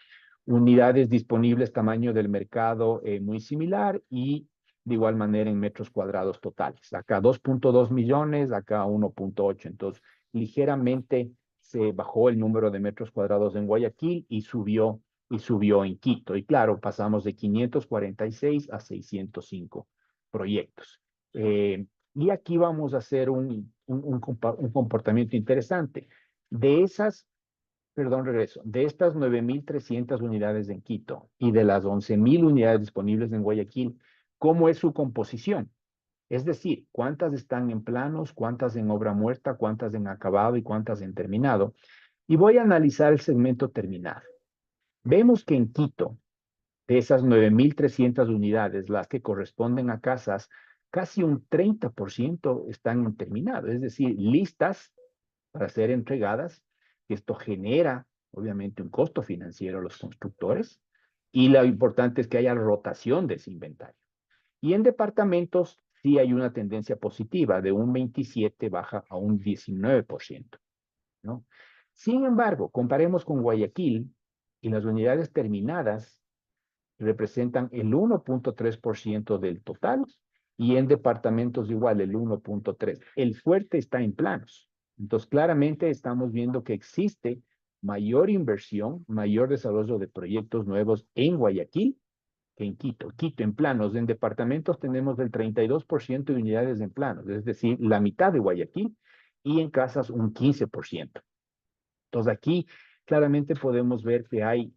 Unidades disponibles, tamaño del mercado muy similar y de igual manera en metros cuadrados totales. Acá 2,2 millones, acá 1,8. Entonces, ligeramente se bajó el número de metros cuadrados en Guayaquil y subió en Quito. Y claro, pasamos de 546 a 605 proyectos. Y aquí vamos a hacer un comportamiento interesante. De esas, perdón, regreso, de estas 9.300 unidades en Quito y de las 11.000 unidades disponibles en Guayaquil, ¿cómo es su composición? Es decir, cuántas están en planos, cuántas en obra muerta, cuántas en acabado y cuántas en terminado. Y voy a analizar el segmento terminado. Vemos que en Quito, de esas 9.300 unidades, las que corresponden a casas, casi un 30% están terminadas, es decir, listas para ser entregadas. Esto genera, obviamente, un costo financiero a los constructores y lo importante es que haya rotación de ese inventario. Y en departamentos sí hay una tendencia positiva, de un 27 baja a un 19%, ¿no? Sin embargo, comparemos con Guayaquil y las unidades terminadas representan el 1,3% del total y en departamentos igual el 1,3%. El fuerte está en planos. Entonces, claramente estamos viendo que existe mayor inversión, mayor desarrollo de proyectos nuevos en Guayaquil que en Quito. Quito en planos, en departamentos tenemos el 32% de unidades en planos, es decir, la mitad de Guayaquil, y en casas un 15%. Entonces, aquí claramente podemos ver que hay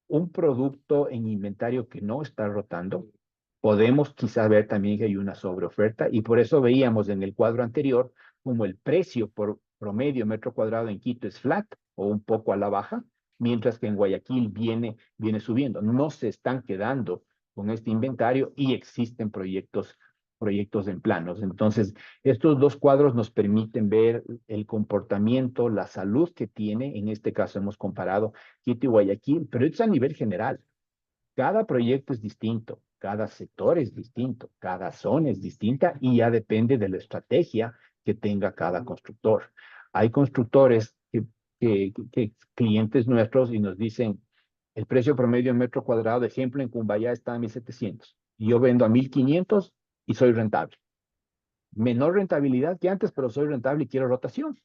un producto en inventario que no está rotando. Podemos quizá ver también que hay una sobreoferta y por eso veíamos en el cuadro anterior como el precio por promedio metro cuadrado en Quito es flat o un poco a la baja, mientras que en Guayaquil viene subiendo. No se están quedando con este inventario y existen proyectos en planos. Entonces, estos dos cuadros nos permiten ver el comportamiento, la salud que tiene. En este caso hemos comparado Quito y Guayaquil, pero es a nivel general. Cada proyecto es distinto, cada sector es distinto, cada zona es distinta y ya depende de la estrategia que tenga cada constructor. Hay constructores que clientes nuestros y nos dicen, el precio promedio en metro cuadrado, de ejemplo, en Cumbayá está a 1.700 y yo vendo a 1.500 y soy rentable. Menor rentabilidad que antes, pero soy rentable y quiero rotación.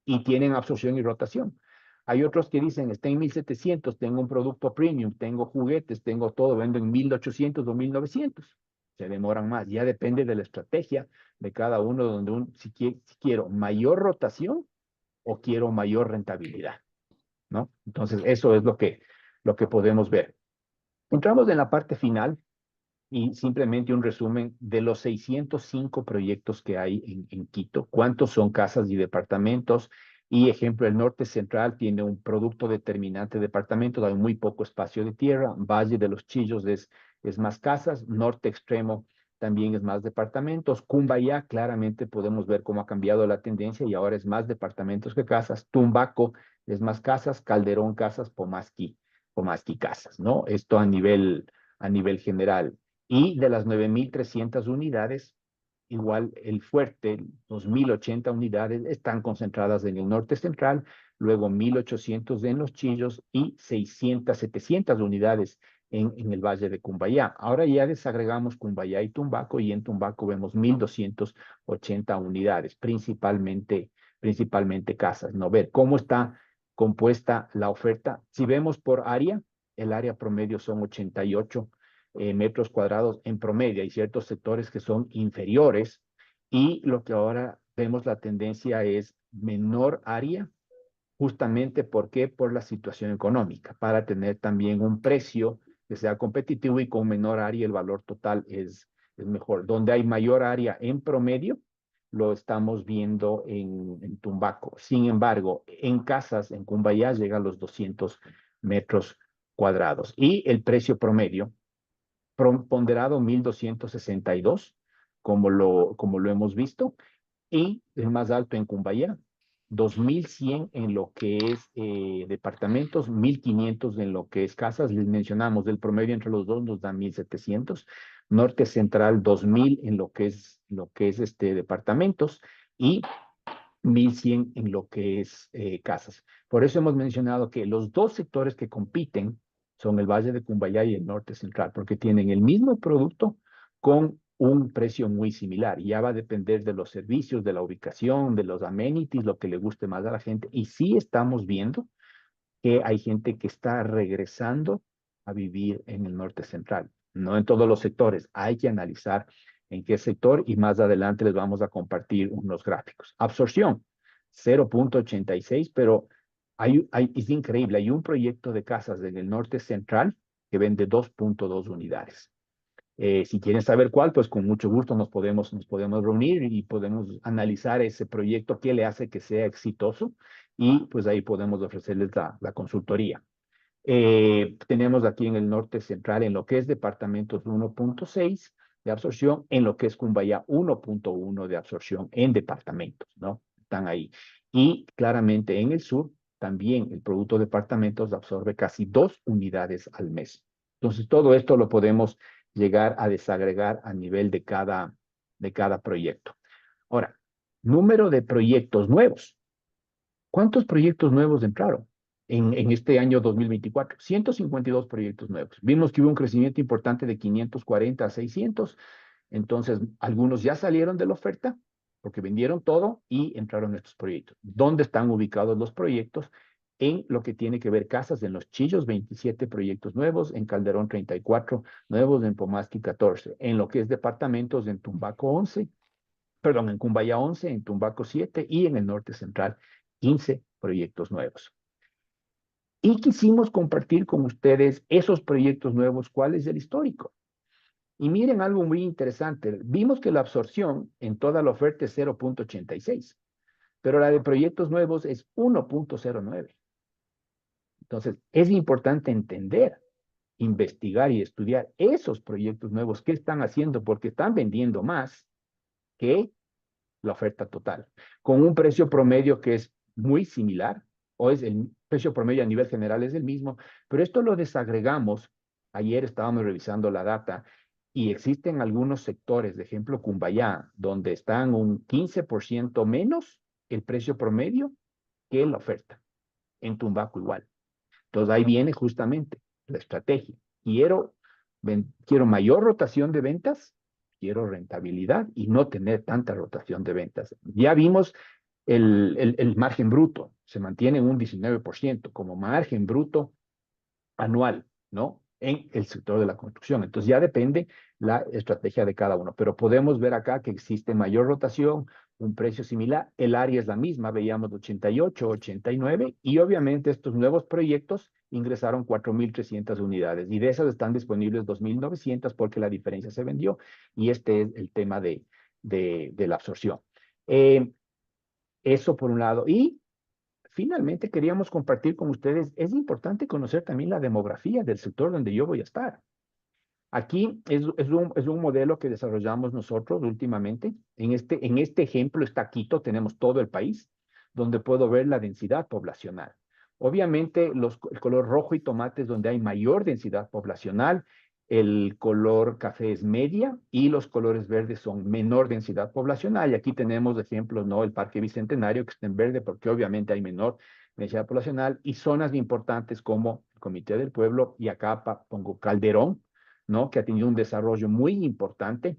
Y tienen absorción y rotación. Hay otros que dicen, está en 1.700, tengo un producto premium, tengo juguetes, tengo todo, vendo en 1.800 o 1.900. Se demoran más. Ya depende de la estrategia de cada uno, donde si quiero mayor rotación o quiero mayor rentabilidad, ¿no? Entonces, eso es lo que podemos ver. Entramos en la parte final y simplemente un resumen de los 605 proyectos que hay en Quito. ¿Cuántos son casas y departamentos? Y ejemplo, el norte central tiene un producto determinante de departamentos, hay muy poco espacio de tierra. Valle de los Chillos es más casas. Norte extremo también es más departamentos. Cumbayá, claramente podemos ver cómo ha cambiado la tendencia y ahora es más departamentos que casas. Tumbaco es más casas. Calderón, casas. Pomasqui, o más que casas, ¿no? Esto a nivel general. Y de las 9.300 unidades, igual el fuerte, 2.080 unidades, están concentradas en el norte central, luego 1.800 en Los Chillos y 600, 700 unidades en el Valle de Cumbayá. Ahora ya desagregamos Cumbayá y Tumbaco y en Tumbaco vemos 1.280 unidades, principalmente casas, ¿no? Ver cómo está compuesta la oferta. Si vemos por área, el área promedio son 88 metros cuadrados en promedio. Hay ciertos sectores que son inferiores y lo que ahora vemos la tendencia es menor área, justamente ¿por qué? Por la situación económica, para tener también un precio que sea competitivo y con menor área el valor total es mejor. Donde hay mayor área en promedio, lo estamos viendo en Tumbaco. Sin embargo, en casas, en Cumbayá, llega a los 200 metros cuadrados. Y el precio promedio ponderado 1.262, como lo hemos visto, y el más alto en Cumbayá, 2.100 en lo que es departamentos, 1.500 en lo que es casas. Les mencionamos, el promedio entre los dos nos da 1.700. Norte Central, 2.000 en lo que es departamentos y 1.100 en lo que es casas. Por eso hemos mencionado que los dos sectores que compiten son el Valle de Cumbayá y el Norte Central, porque tienen el mismo producto con un precio muy similar. Y ya va a depender de los servicios, de la ubicación, de los amenities, lo que le guste más a la gente. Y sí estamos viendo que hay gente que está regresando a vivir en el Norte Central. No en todos los sectores. Hay que analizar en qué sector y más adelante les vamos a compartir unos gráficos. Absorción, 0.86, pero es increíble. Hay un proyecto de casas en el Norte Central que vende 2.2 unidades. Si quieren saber cuál, pues con mucho gusto nos podemos reunir y podemos analizar ese proyecto, qué le hace que sea exitoso y pues ahí podemos ofrecerles la consultoría. Tenemos aquí en el norte central, en lo que es departamentos 1.6 de absorción, en lo que es Cumbayá 1.1 de absorción en departamentos, ¿no? Están ahí. Y claramente en el sur también el producto de departamentos absorbe casi 2 unidades al mes. Entonces todo esto lo podemos llegar a desagregar a nivel de cada proyecto. Ahora, número de proyectos nuevos. ¿Cuántos proyectos nuevos entraron en este año 2024? 152 proyectos nuevos. Vimos que hubo un crecimiento importante de 540 a 600. Entonces, algunos ya salieron de la oferta porque vendieron todo y entraron estos proyectos. ¿Dónde están ubicados los proyectos? En lo que tiene que ver casas, en Los Chillos, 27 proyectos nuevos, en Calderón, 34 nuevos, en Pomasqui, 14. En lo que es departamentos, en Tumbaco, 11, perdón, en Cumbayá 11, en Tumbaco 7 y en el norte central 15 proyectos nuevos. Y quisimos compartir con ustedes esos proyectos nuevos, cuál es el histórico. Y miren algo muy interesante. Vimos que la absorción en toda la oferta es 0.86, pero la de proyectos nuevos es 1.09. Entonces, es importante entender, investigar y estudiar esos proyectos nuevos, qué están haciendo, porque están vendiendo más que la oferta total, con un precio promedio que es muy similar, o es el precio promedio a nivel general es el mismo, pero esto lo desagregamos. Ayer estábamos revisando la data y existen algunos sectores, de ejemplo, Cumbayá, donde están un 15% menos el precio promedio que la oferta. En Tumbaco igual. Entonces ahí viene justamente la estrategia. Quiero mayor rotación de ventas, quiero rentabilidad y no tener tanta rotación de ventas. Ya vimos el margen bruto, se mantiene en un 19% como margen bruto anual, ¿no? En el sector de la construcción. Entonces ya depende la estrategia de cada uno, pero podemos ver acá que existe mayor rotación, un precio similar, el área es la misma, veíamos 88, 89 y obviamente estos nuevos proyectos ingresaron 4.300 unidades y de esas están disponibles 2.900 porque la diferencia se vendió y este es el tema de la absorción. Eso por un lado. Y finalmente queríamos compartir con ustedes, es importante conocer también la demografía del sector donde yo voy a estar. Aquí es un modelo que desarrollamos nosotros últimamente. En este ejemplo está Quito, tenemos todo el país, donde puedo ver la densidad poblacional. Obviamente, el color rojo y tomate es donde hay mayor densidad poblacional, el color café es media y los colores verdes son menor densidad poblacional. Y aquí tenemos ejemplos, ¿no? El Parque Bicentenario, que está en verde porque obviamente hay menor densidad poblacional, y zonas importantes como el Comité del Pueblo, y acá pongo Calderón, ¿no? Que ha tenido un desarrollo muy importante,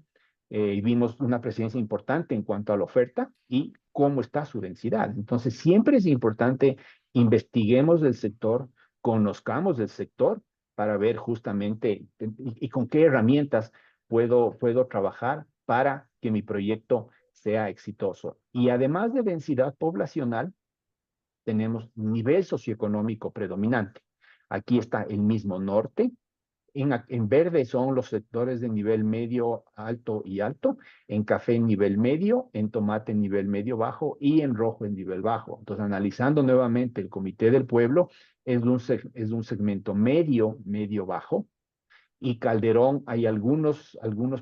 y vimos una presencia importante en cuanto a la oferta y cómo está su densidad. Entonces, siempre es importante investiguemos el sector, conozcamos el sector para ver justamente y con qué herramientas puedo trabajar para que mi proyecto sea exitoso. Y además de densidad poblacional, tenemos nivel socioeconómico predominante. Aquí está el mismo norte. En verde son los sectores de nivel medio, alto y alto. En café en nivel medio, en tomate en nivel medio bajo y en rojo en nivel bajo. Entonces, analizando nuevamente el Comité del Pueblo, es un segmento medio, medio bajo. Y Calderón hay algunos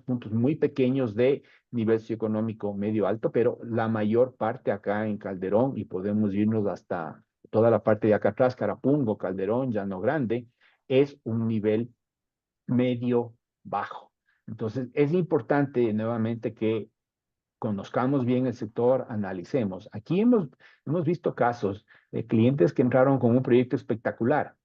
puntos muy pequeños de nivel socioeconómico medio alto, pero la mayor parte acá en Calderón, y podemos irnos hasta toda la parte de acá atrás, Carapungo, Calderón, Llano Grande, es un nivel medio bajo. Entonces, es importante nuevamente que conozcamos bien el sector, analicemos. Aquí hemos visto casos de clientes que entraron con un proyecto espectacular,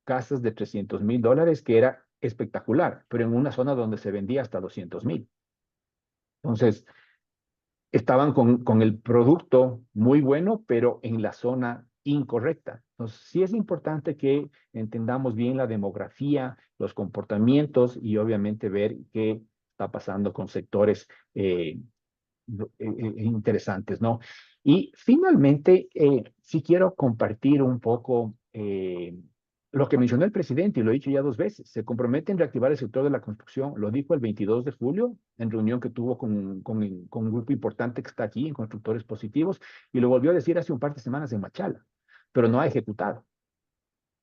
casas de $300,000, que era espectacular, pero en una zona donde se vendía hasta 200,000. Entonces, estaban con el producto muy bueno, pero en la zona incorrecta. Entonces, sí es importante que entendamos bien la demografía, los comportamientos y obviamente ver qué está pasando con sectores interesantes, ¿no? Y finalmente, sí quiero compartir un poco lo que mencionó el presidente, y lo he dicho ya 2 veces. Se compromete en reactivar el sector de la construcción. Lo dijo el 22 de julio en reunión que tuvo con un grupo importante que está aquí en Constructores Positivos, y lo volvió a decir hace un par de semanas en Machala, pero no ha ejecutado.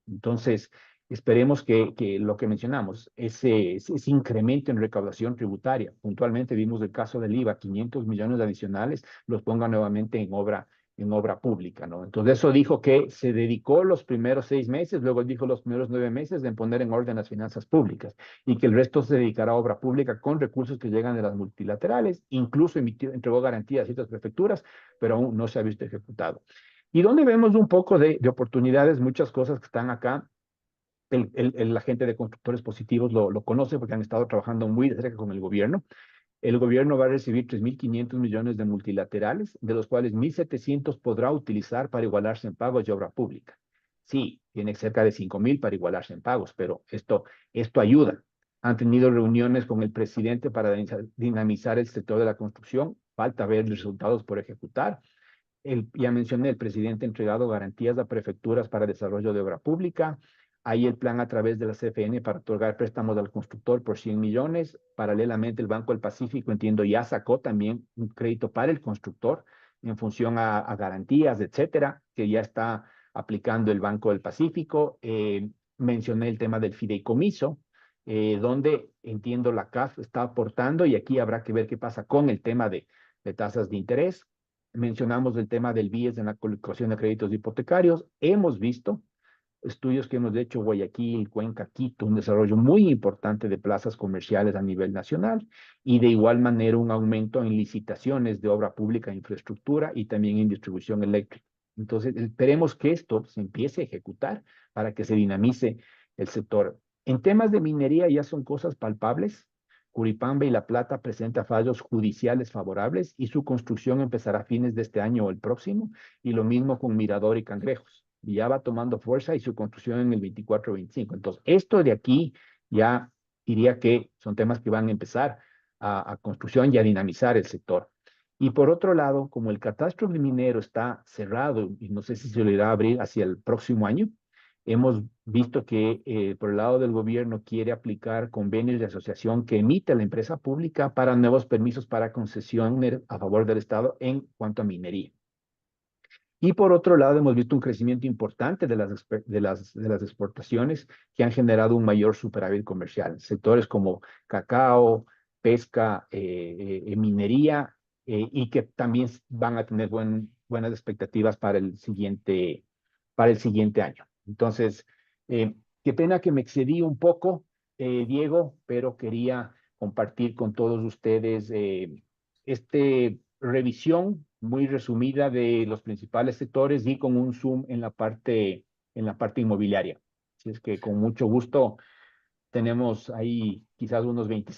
Entonces, esperemos que lo que mencionamos, ese incremento en recaudación tributaria, puntualmente vimos el caso del IVA, 500 millones adicionales, los ponga nuevamente en obra pública, ¿no? Entonces, eso dijo que se dedicó los primeros 6 meses, luego dijo los primeros 9 meses en poner en orden las finanzas públicas, y que el resto se dedicará a obra pública con recursos que llegan de las multilaterales, incluso entregó garantías a ciertas prefecturas, pero aún no se ha visto ejecutado. Y donde vemos un poco de oportunidades, muchas cosas que están acá. La gente de Constructores Positivos lo conoce porque han estado trabajando muy de cerca con el gobierno. El gobierno va a recibir 3.500 millones de multilaterales, de los cuales 1.700 podrá utilizar para igualarse en pagos y obra pública. Sí, tiene cerca de 5.000 para igualarse en pagos, pero esto ayuda. Han tenido reuniones con el presidente para dinamizar el sector de la construcción. Falta ver resultados por ejecutar. Ya mencioné, el presidente ha entregado garantías a prefecturas para desarrollo de obra pública. Hay el plan a través de la CFN para otorgar préstamos al constructor por 100 millones. Paralelamente, el Banco del Pacífico, entiendo, ya sacó también un crédito para el constructor en función a garantías, etcétera, que ya está aplicando el Banco del Pacífico. Mencioné el tema del fideicomiso, donde entiendo la CAF está aportando, y aquí habrá que ver qué pasa con el tema de tasas de interés. Mencionamos el tema del BIES en la colocación de créditos hipotecarios. Hemos visto estudios que hemos hecho Guayaquil, Cuenca, Quito, un desarrollo muy importante de plazas comerciales a nivel nacional, y de igual manera un aumento en licitaciones de obra pública, infraestructura y también en distribución eléctrica. Entonces, esperemos que esto se empiece a ejecutar para que se dinamice el sector. En temas de minería ya son cosas palpables. Curipamba y La Plata presenta fallos judiciales favorables y su construcción empezará a fines de este año o el próximo, y lo mismo con Mirador y Cangrejos. Y ya va tomando fuerza y su construcción en el 24-25. Entonces, esto de aquí ya diría que son temas que van a empezar a construcción y a dinamizar el sector. Y por otro lado, como el catastro minero está cerrado y no sé si se lo irá a abrir hacia el próximo año, hemos visto que por el lado del gobierno quiere aplicar convenios de asociación que emite la empresa pública para nuevos permisos para concesiones a favor del Estado en cuanto a minería. Y por otro lado, hemos visto un crecimiento importante de las exportaciones que han generado un mayor superávit comercial. Sectores como cacao, pesca, minería, y que también van a tener buenas expectativas para el siguiente para el siguiente año. Entonces, qué pena que me excedí un poco, Diego, pero quería compartir con todos ustedes esta revisión muy resumida de los principales sectores y con un zoom en la parte inmobiliaria. Así es que con mucho gusto tenemos ahí quizás unos 25